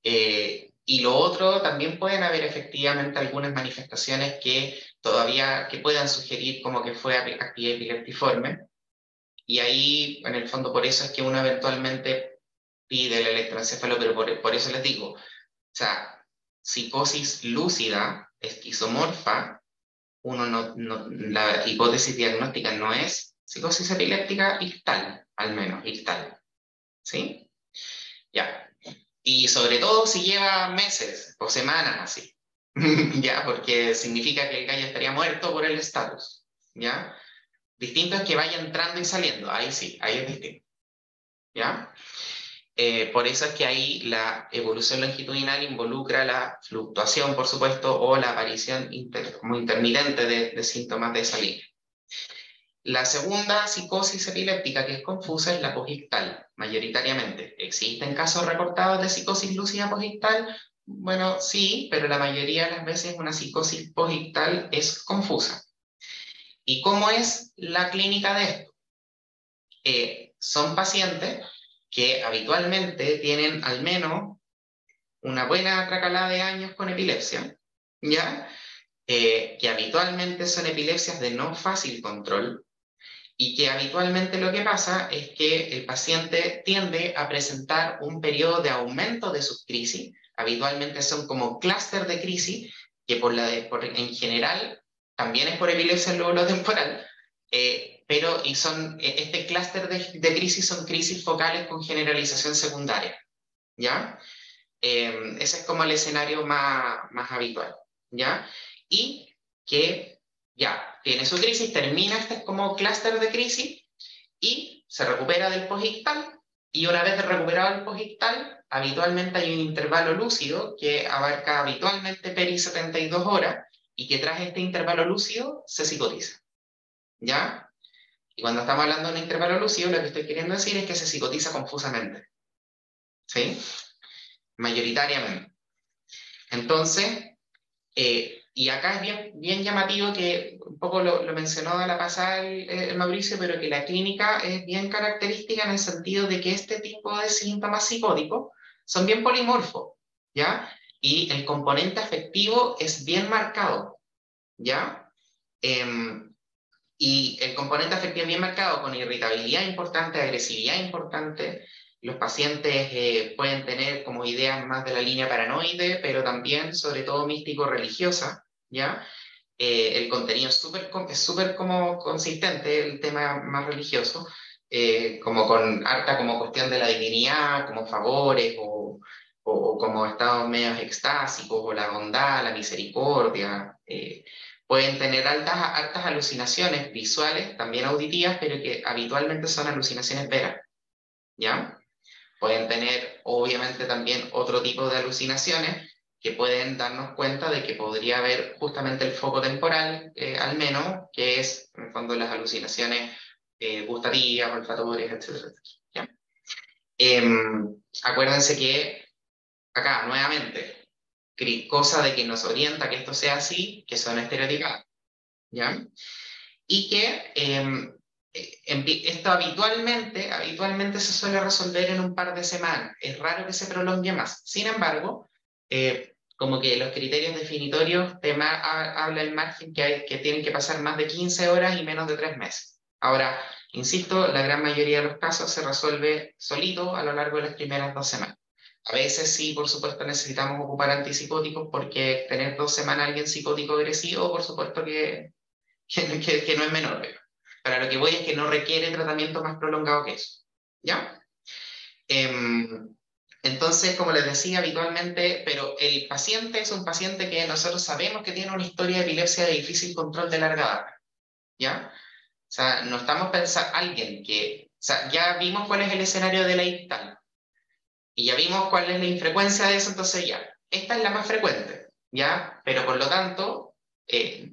A: Y lo otro, también pueden haber efectivamente algunas manifestaciones que todavía puedan sugerir como que fue actividad epileptiforme, y ahí, en el fondo, por eso es que uno eventualmente pide el electroencéfalo, pero por eso les digo, o sea, psicosis lúcida, esquizomorfa, la hipótesis diagnóstica no es psicosis epiléptica ictal, al menos, ictal. ¿Sí? Ya. Y sobre todo si lleva meses o semanas así. Ya, porque significa que el gallo estaría muerto por el estatus. ¿Ya? Distinto es que vaya entrando y saliendo. Ahí sí, ahí es distinto. ¿Ya? Por eso es que ahí la evolución longitudinal involucra la fluctuación, por supuesto, o la aparición como intermitente de síntomas de esa línea. La segunda psicosis epiléptica que es confusa es la posictal, mayoritariamente. ¿Existen casos reportados de psicosis lúcida posictal? Bueno, sí, pero la mayoría de las veces una psicosis posictal es confusa. ¿Y cómo es la clínica de esto? Son pacientes que habitualmente tienen al menos una buena tracalada de años con epilepsia, ¿ya? Que habitualmente son epilepsias de no fácil control, y que habitualmente lo que pasa es que el paciente tiende a presentar un periodo de aumento de sus crisis. Habitualmente son como clúster de crisis, que en general también es por epilepsia lóbulo-temporal, pero este clúster de crisis son crisis focales con generalización secundaria, ¿ya? Ese es como el escenario más habitual, ¿ya? Y que ya tiene su crisis, termina este como clúster de crisis y se recupera del posictal, y una vez recuperado el posictal, habitualmente hay un intervalo lúcido que abarca habitualmente peri 72 horas, y que tras este intervalo lúcido se psicotiza, ¿ya? Y cuando estamos hablando de un intervalo lúcido, lo que estoy queriendo decir es que se psicotiza confusamente, ¿sí? Mayoritariamente. Entonces, y acá es bien llamativo, que un poco lo mencionó a la pasada el Mauricio, pero que la clínica es bien característica en el sentido de que este tipo de síntomas psicóticos son bien polimorfos, ¿ya? Y el componente afectivo es bien marcado, ¿ya? Y el componente afectivo bien marcado, con irritabilidad importante, agresividad importante. Los pacientes pueden tener como ideas más de la línea paranoide, pero también, sobre todo, místico-religiosa, ¿ya? El contenido es súper como consistente, el tema más religioso, como con harta como cuestión de la divinidad, como favores, o como estados medios extásicos, o la bondad, la misericordia. Pueden tener hartas alucinaciones visuales, también auditivas, pero que habitualmente son alucinaciones veras, ¿ya? Pueden tener, obviamente, también otro tipo de alucinaciones que pueden darnos cuenta de que podría haber justamente el foco temporal, al menos, que es, en el fondo, las alucinaciones gustativas, olfatorias, etc. ¿Ya? Acuérdense que, acá, nuevamente, cosa de que nos orienta que esto sea así, que son estereotipadas, ¿ya? Y que esto habitualmente se suele resolver en un par de semanas. Es raro que se prolongue más. Sin embargo, como que los criterios definitorios habla el margen que tienen que pasar más de 15 horas y menos de 3 meses. Ahora, insisto, la gran mayoría de los casos se resuelve solito a lo largo de las primeras 2 semanas. A veces sí, por supuesto, necesitamos ocupar antipsicóticos, porque tener 2 semanas a alguien psicótico agresivo, por supuesto que no es menor. Para lo que voy es que no requiere tratamiento más prolongado que eso, ¿ya? Entonces, como les decía, habitualmente, pero el paciente es un paciente que nosotros sabemos que tiene una historia de epilepsia de difícil control de larga data, ¿ya? O sea, no estamos pensando, o sea, ya vimos cuál es el escenario de la ictal, y ya vimos cuál es la infrecuencia de eso, entonces ya, esta es la más frecuente, ¿ya? Pero por lo tanto,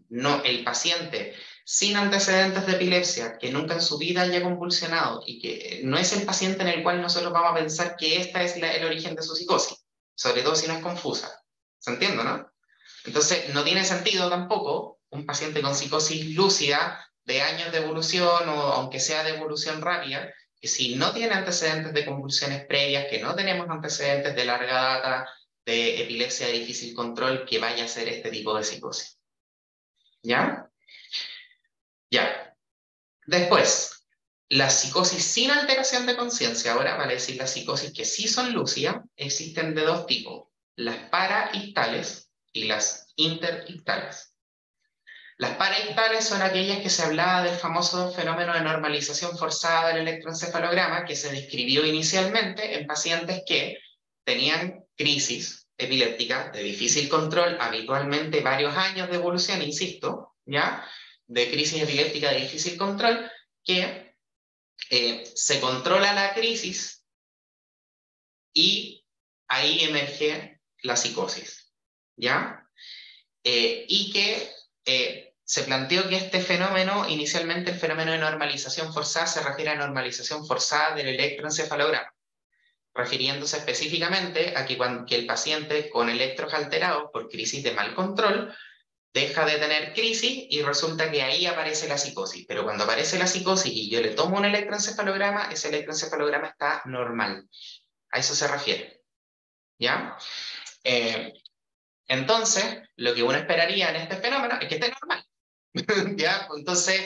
A: no, el paciente sin antecedentes de epilepsia, que nunca en su vida haya convulsionado, y que no es el paciente en el cual nosotros vamos a pensar que esta es el origen de su psicosis, sobre todo si no es confusa. ¿Se entiende, no? Entonces, no tiene sentido tampoco un paciente con psicosis lúcida de años de evolución, o aunque sea de evolución rápida, que si no tiene antecedentes de convulsiones previas, que no tenemos antecedentes de larga data de epilepsia de difícil control, que vaya a ser este tipo de psicosis. ¿Ya? Ya. Después, la psicosis sin alteración de conciencia, ahora vale decir las psicosis que sí son lúcidas, existen de dos tipos, las paraictales y las interictales. Las paraictales son aquellas que se hablaba del famoso fenómeno de normalización forzada del electroencefalograma, que se describió inicialmente en pacientes que tenían crisis epiléptica de difícil control, habitualmente varios años de evolución, insisto, ¿ya? De crisis epiléptica de difícil control, que se controla la crisis y ahí emerge la psicosis, ¿ya? Y que se planteó que este fenómeno, inicialmente el fenómeno de normalización forzada, se refiere a normalización forzada del electroencefalograma, refiriéndose específicamente a que el paciente con electros alterados por crisis de mal control deja de tener crisis y resulta que ahí aparece la psicosis. Pero cuando aparece la psicosis y yo le tomo un electroencefalograma, ese electroencefalograma está normal. A eso se refiere. ¿Ya? Entonces, lo que uno esperaría en este fenómeno es que esté normal. ¿Ya? Entonces,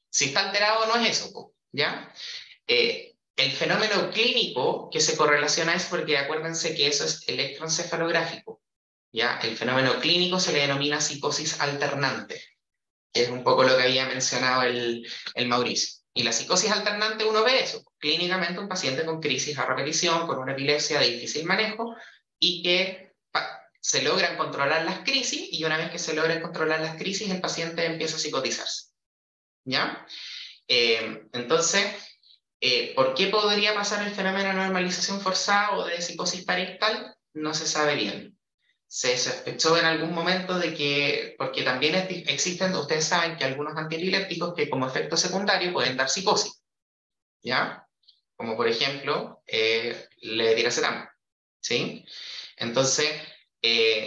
A: si está alterado no es eso. ¿Ya? El fenómeno clínico que se correlaciona es porque acuérdense que eso es electroencefalográfico. ¿Ya? El fenómeno clínico se le denomina psicosis alternante, que es un poco lo que había mencionado el Mauricio. Y la psicosis alternante uno ve eso, clínicamente un paciente con crisis a repetición, con una epilepsia de difícil manejo, y que se logran controlar las crisis, y una vez que se logran controlar las crisis, el paciente empieza a psicotizarse. ¿Ya? Entonces, ¿por qué podría pasar el fenómeno de normalización forzada o de psicosis parietal? No se sabe bien. Se sospechó en algún momento de que, porque también existen, ustedes saben que algunos antiepilépticos que como efecto secundario pueden dar psicosis, ¿ya? Como por ejemplo, levetiracetam, ¿sí? Entonces,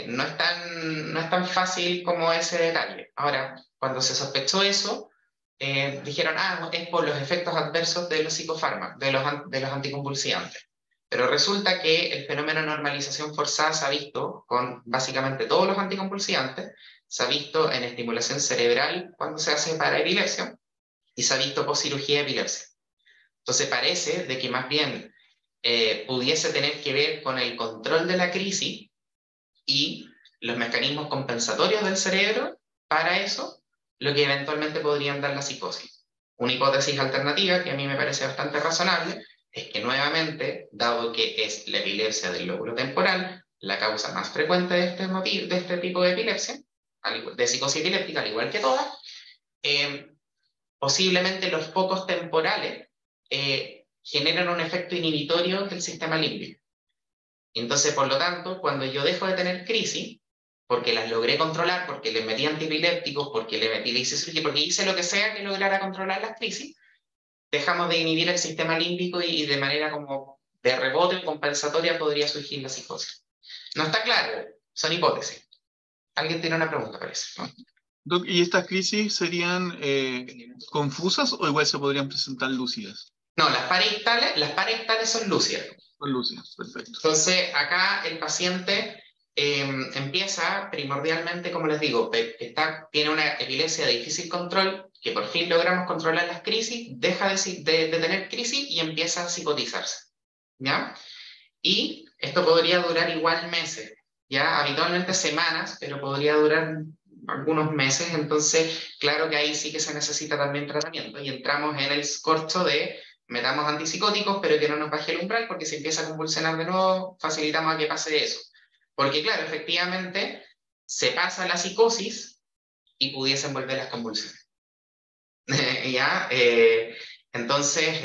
A: no es tan fácil como ese detalle. Ahora, cuando se sospechó eso, dijeron, es por los efectos adversos de los psicofármacos, de los anticonvulsivantes. Pero resulta que el fenómeno de normalización forzada se ha visto con básicamente todos los anticonvulsivantes, se ha visto en estimulación cerebral cuando se hace para epilepsia, y se ha visto post cirugía de epilepsia. Entonces parece de que más bien pudiese tener que ver con el control de la crisis y los mecanismos compensatorios del cerebro para eso, lo que eventualmente podrían dar la psicosis. Una hipótesis alternativa que a mí me parece bastante razonable es que nuevamente, dado que es la epilepsia del lóbulo temporal, la causa más frecuente de este tipo de epilepsia, de psicosis epiléptica, al igual que todas, posiblemente los focos temporales generan un efecto inhibitorio del sistema límbico. Entonces, por lo tanto, cuando yo dejo de tener crisis, porque las logré controlar, porque le metí antiepilépticos, porque le hice cirugía, porque hice lo que sea que lograra controlar las crisis, dejamos de inhibir el sistema límbico y de manera como de rebote compensatoria podría surgir la psicosis. No está claro, son hipótesis. ¿Alguien tiene una pregunta, parece? ¿No?
C: Doc, ¿y estas crisis serían confusas o igual se podrían presentar lúcidas?
A: No, las paraictales son lúcidas.
C: Son lúcidas, perfecto.
A: Entonces, acá el paciente empieza primordialmente, como les digo, tiene una epilepsia de difícil control, que por fin logramos controlar las crisis, deja de tener crisis y empieza a psicotizarse, ¿ya? Y esto podría durar igual meses, ¿ya? Habitualmente semanas, pero podría durar algunos meses, entonces claro que ahí sí que se necesita también tratamiento, y entramos en el corcho de metamos antipsicóticos, pero que no nos baje el umbral, porque si empieza a convulsionar de nuevo, facilitamos a que pase eso. Porque claro, efectivamente, se pasa la psicosis y pudiesen volver las convulsiones. ¿Ya? Entonces,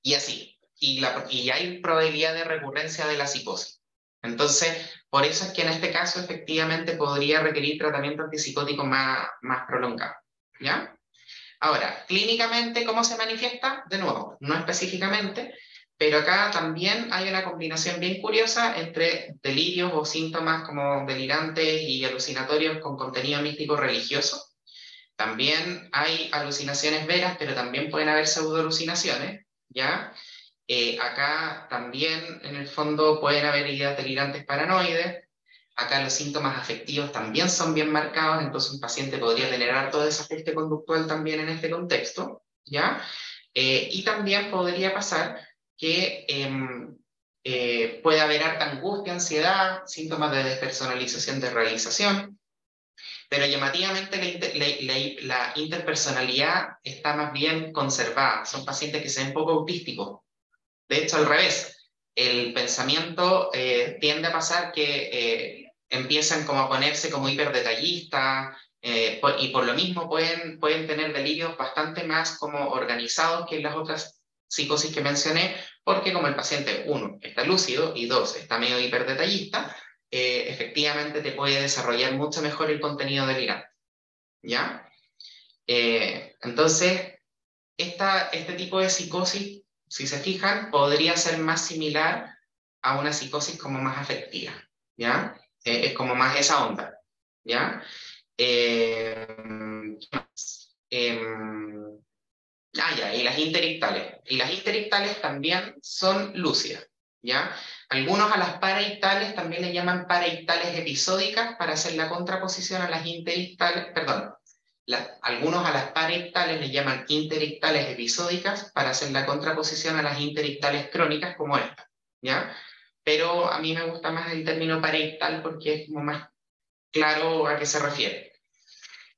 A: y así. Y hay probabilidad de recurrencia de la psicosis. Entonces, por eso es que en este caso, efectivamente, podría requerir tratamiento antipsicótico más prolongado. ¿Ya? Ahora, clínicamente, ¿cómo se manifiesta? De nuevo, no específicamente, pero acá también hay una combinación bien curiosa entre delirios o síntomas como delirantes y alucinatorios con contenido místico religioso, También hay alucinaciones veras, pero también pueden haber pseudoalucinaciones, ¿ya? Acá también, en el fondo, pueden haber ideas delirantes paranoides. Acá los síntomas afectivos también son bien marcados, entonces un paciente podría tener harto desajuste conductual también en este contexto, ¿ya? Y también podría pasar que puede haber harta angustia, ansiedad, síntomas de despersonalización, de realización, pero llamativamente la interpersonalidad está más bien conservada. Son pacientes que se ven poco autísticos. De hecho, al revés, el pensamiento tiende a pasar que empiezan como a ponerse como hiperdetallistas, y por lo mismo pueden tener delirios bastante más como organizados que en las otras psicosis que mencioné, porque como el paciente, uno, está lúcido y dos, está medio hiperdetallista, efectivamente te puede desarrollar mucho mejor el contenido delirante, ¿ya? Entonces, este tipo de psicosis, si se fijan, podría ser más similar a una psicosis como más afectiva, ¿ya? Es como más esa onda, ¿ya? Ya, y las interictales. Y las interictales también son lúcidas, ¿ya? Algunos a las paraictales también le llaman paraictales episódicas para hacer la contraposición a las interictales, perdón, algunos a las paraictales le llaman interictales episódicas para hacer la contraposición a las interictales crónicas como esta, ¿ya? Pero a mí me gusta más el término paraictal porque es como más claro a qué se refiere.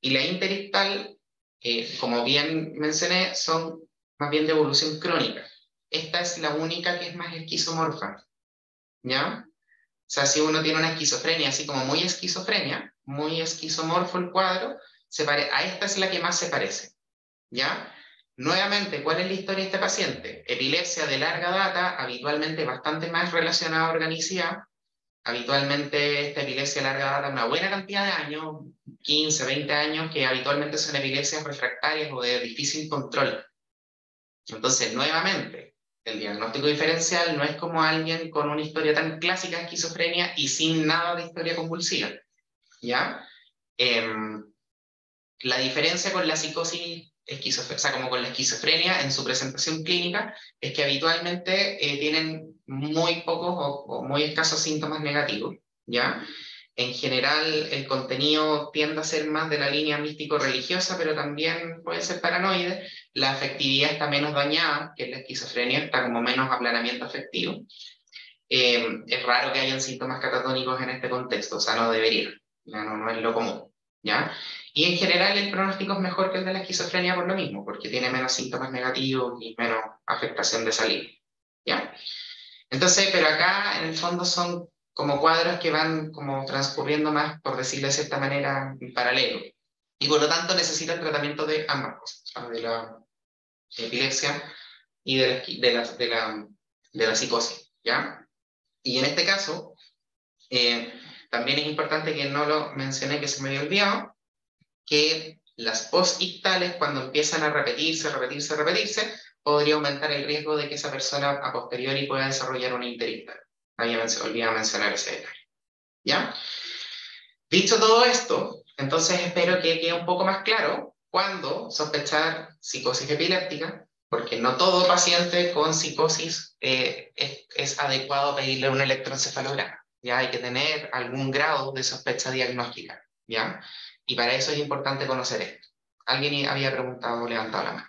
A: Y la interictal, como bien mencioné, son más bien de evolución crónica. Esta es la única que es más esquizomorfa, ¿ya? O sea, si uno tiene una esquizofrenia, así como muy esquizofrenia, muy esquizomorfo el cuadro, a esta es la que más se parece, ¿ya? Nuevamente, ¿cuál es la historia de este paciente? Epilepsia de larga data, habitualmente bastante más relacionada a organicidad. Habitualmente esta epilepsia de larga data, una buena cantidad de años, 15, 20 años, que habitualmente son epilepsias refractarias o de difícil control. Entonces, nuevamente, el diagnóstico diferencial no es como alguien con una historia tan clásica de esquizofrenia y sin nada de historia convulsiva, ¿ya? La diferencia con la psicosis esquizofrénica, o sea, como con la esquizofrenia en su presentación clínica, es que habitualmente tienen muy pocos o muy escasos síntomas negativos, ¿ya? En general, el contenido tiende a ser más de la línea místico-religiosa, pero también puede ser paranoide. La afectividad está menos dañada, que en la esquizofrenia, está como menos aplanamiento afectivo. Es raro que hayan síntomas catatónicos en este contexto, o sea, no debería, no es lo común, ¿ya? Y en general el pronóstico es mejor que el de la esquizofrenia por lo mismo, porque tiene menos síntomas negativos y menos afectación de salida, ¿ya? Entonces, pero acá en el fondo son como cuadros que van como transcurriendo más, por decirlo de cierta manera, en paralelo. Y por lo tanto necesitan tratamiento de ambas cosas, de la epilepsia y de la psicosis, ¿ya? Y en este caso, también es importante que no lo mencioné, que se me había olvidado, que las postictales, cuando empiezan a repetirse, podría aumentar el riesgo de que esa persona a posteriori pueda desarrollar una interictal. Olvidé mencionar ese detalle, ¿ya? Dicho todo esto, entonces espero que quede un poco más claro cuándo sospechar psicosis epiléptica, porque no todo paciente con psicosis es adecuado pedirle un electroencefalograma. Ya hay que tener algún grado de sospecha diagnóstica, ¿ya? Y para eso es importante conocer esto. ¿Alguien había preguntado o levantado la mano?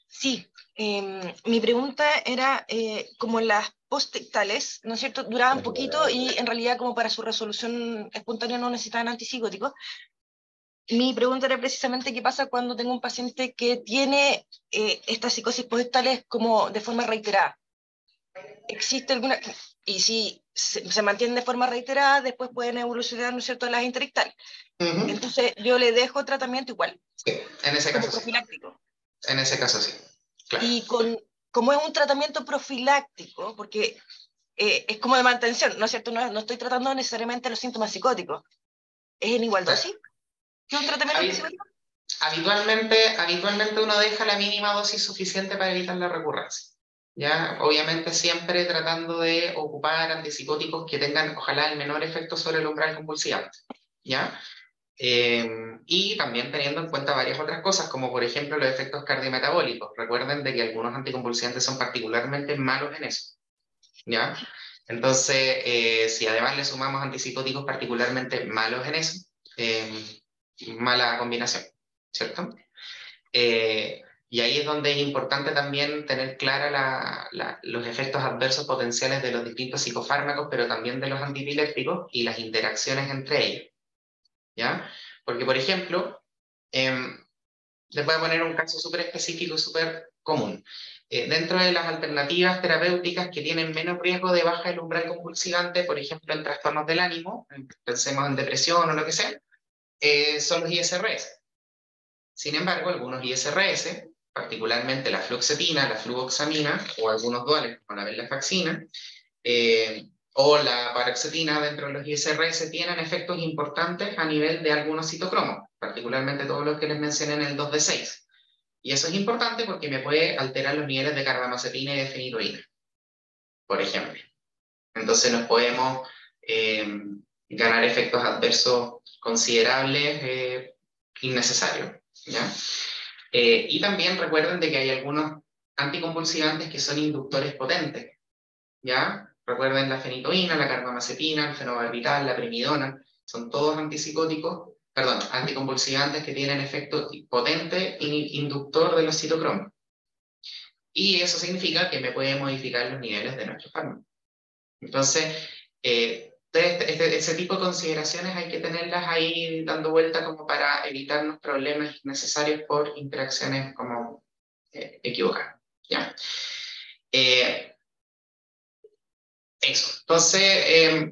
F: Sí, mi pregunta era como las postictales, ¿no es cierto? Duraban poquito y en realidad como para su resolución espontánea no necesitaban antipsicóticos. Mi pregunta era precisamente qué pasa cuando tengo un paciente que tiene estas psicosis postdictales como de forma reiterada. ¿Existe alguna? Y si se mantienen de forma reiterada, después pueden evolucionar, ¿no es cierto?, las interictales. Entonces yo le dejo tratamiento igual.
A: Sí, en ese caso
F: profiláctico.
A: Sí. En ese caso sí, claro.
F: Y como es un tratamiento profiláctico, porque es como de mantención, ¿no es cierto? No estoy tratando necesariamente los síntomas psicóticos. ¿Es en igual dosis que un tratamiento psicótico?
A: Habitualmente uno deja la mínima dosis suficiente para evitar la recurrencia. ¿Ya? Obviamente siempre tratando de ocupar antipsicóticos que tengan, ojalá, el menor efecto sobre el umbral convulsivante, ¿ya? Y también teniendo en cuenta varias otras cosas, como por ejemplo los efectos cardiometabólicos. Recuerden de que algunos anticonvulsivantes son particularmente malos en eso, ¿ya? Entonces, si además le sumamos antipsicóticos particularmente malos en eso, mala combinación, ¿cierto? Y ahí es donde es importante también tener clara los efectos adversos potenciales de los distintos psicofármacos, pero también de los antiepilépticos y las interacciones entre ellos, ¿ya? Porque, por ejemplo, les voy a poner un caso súper específico y súper común. Dentro de las alternativas terapéuticas que tienen menos riesgo de baja del umbral convulsivante, por ejemplo, en trastornos del ánimo, pensemos en depresión o lo que sea, son los ISRS. Sin embargo, algunos ISRS, particularmente la fluoxetina, la fluvoxamina o algunos duales como la venlafaxina, o la paroxetina dentro de los ISRS tienen efectos importantes a nivel de algunos citocromos, particularmente todos los que les mencioné en el 2D6. Y eso es importante porque me puede alterar los niveles de carbamazepina y de fenitoína, por ejemplo. Entonces nos podemos ganar efectos adversos considerables innecesarios, ¿ya? Y también recuerden de que hay algunos anticonvulsivantes que son inductores potentes, ¿ya? Recuerden la fenitoína, la carbamazepina, el fenobarbital, la primidona, son todos anticonvulsivantes que tienen efecto potente e inductor de los citocromos. Y eso significa que me puede modificar los niveles de nuestro fármaco. Entonces, ese tipo de consideraciones hay que tenerlas ahí dando vuelta como para evitarnos problemas innecesarios por interacciones como equivocadas, ¿ya? Eso. Entonces,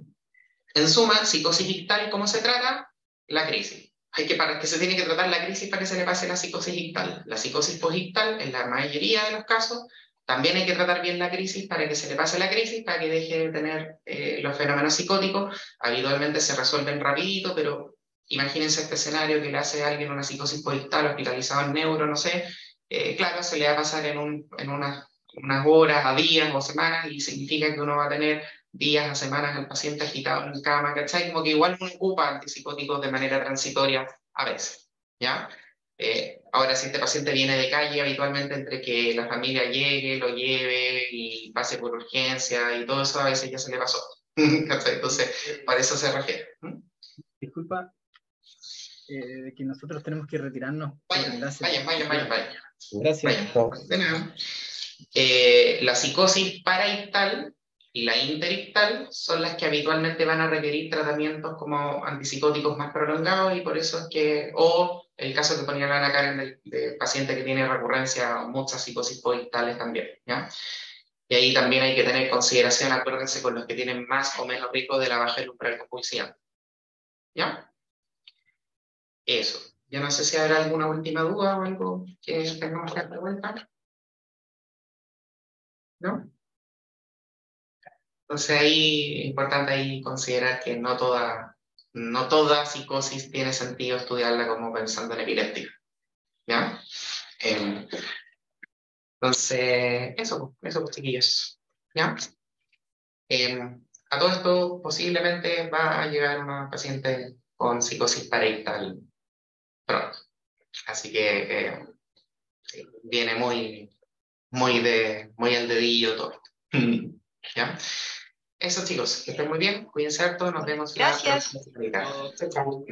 A: en suma, psicosis ictal, ¿cómo se trata? La crisis. Para que se tiene que tratar la crisis para que se le pase la psicosis ictal. La psicosis posictal, en la mayoría de los casos, también hay que tratar bien la crisis para que se le pase la crisis, para que deje de tener los fenómenos psicóticos. Habitualmente se resuelven rapidito, pero imagínense este escenario que le hace a alguien una psicosis posictal hospitalizado en neuro, no sé, claro, se le va a pasar en unas horas, a días o semanas, y significa que uno va a tener días a semanas al paciente agitado en cama, ¿cachai? Como que igual uno ocupa antipsicóticos de manera transitoria a veces, ¿ya? Ahora, si este paciente viene de calle, habitualmente entre que la familia llegue, lo lleve y pase por urgencia y todo eso, a veces ya se le pasó. Entonces, para eso se refiere.
H: Disculpa, que nosotros tenemos que retirarnos.
A: Vayan.
H: Gracias.
A: Vayan. De nada. La psicosis paraictal y la interictal son las que habitualmente van a requerir tratamientos como antipsicóticos más prolongados, y por eso es que, o el caso que ponía la Ana Karen del paciente que tiene recurrencia o muchas psicosis poictales también, ¿ya? Y ahí también hay que tener consideración, acuérdense, con los que tienen más o menos riesgo de la baja del umbral convulsivante, ¿ya? Eso. Yo no sé si habrá alguna última duda o algo que tengamos que dar de vuelta. ¿No? Entonces ahí es importante ahí considerar que no toda psicosis tiene sentido estudiarla como pensando en epiléptica, ¿ya? Entonces, eso pues, chiquillos, ¿ya? A todo esto posiblemente va a llegar una paciente con psicosis paraictal pronto, así que viene muy al dedillo todo esto. ¿Ya? Eso, chicos, que estén muy bien, cuídense harto, nos vemos
F: Gracias.
A: la próxima semana. Chao, chao.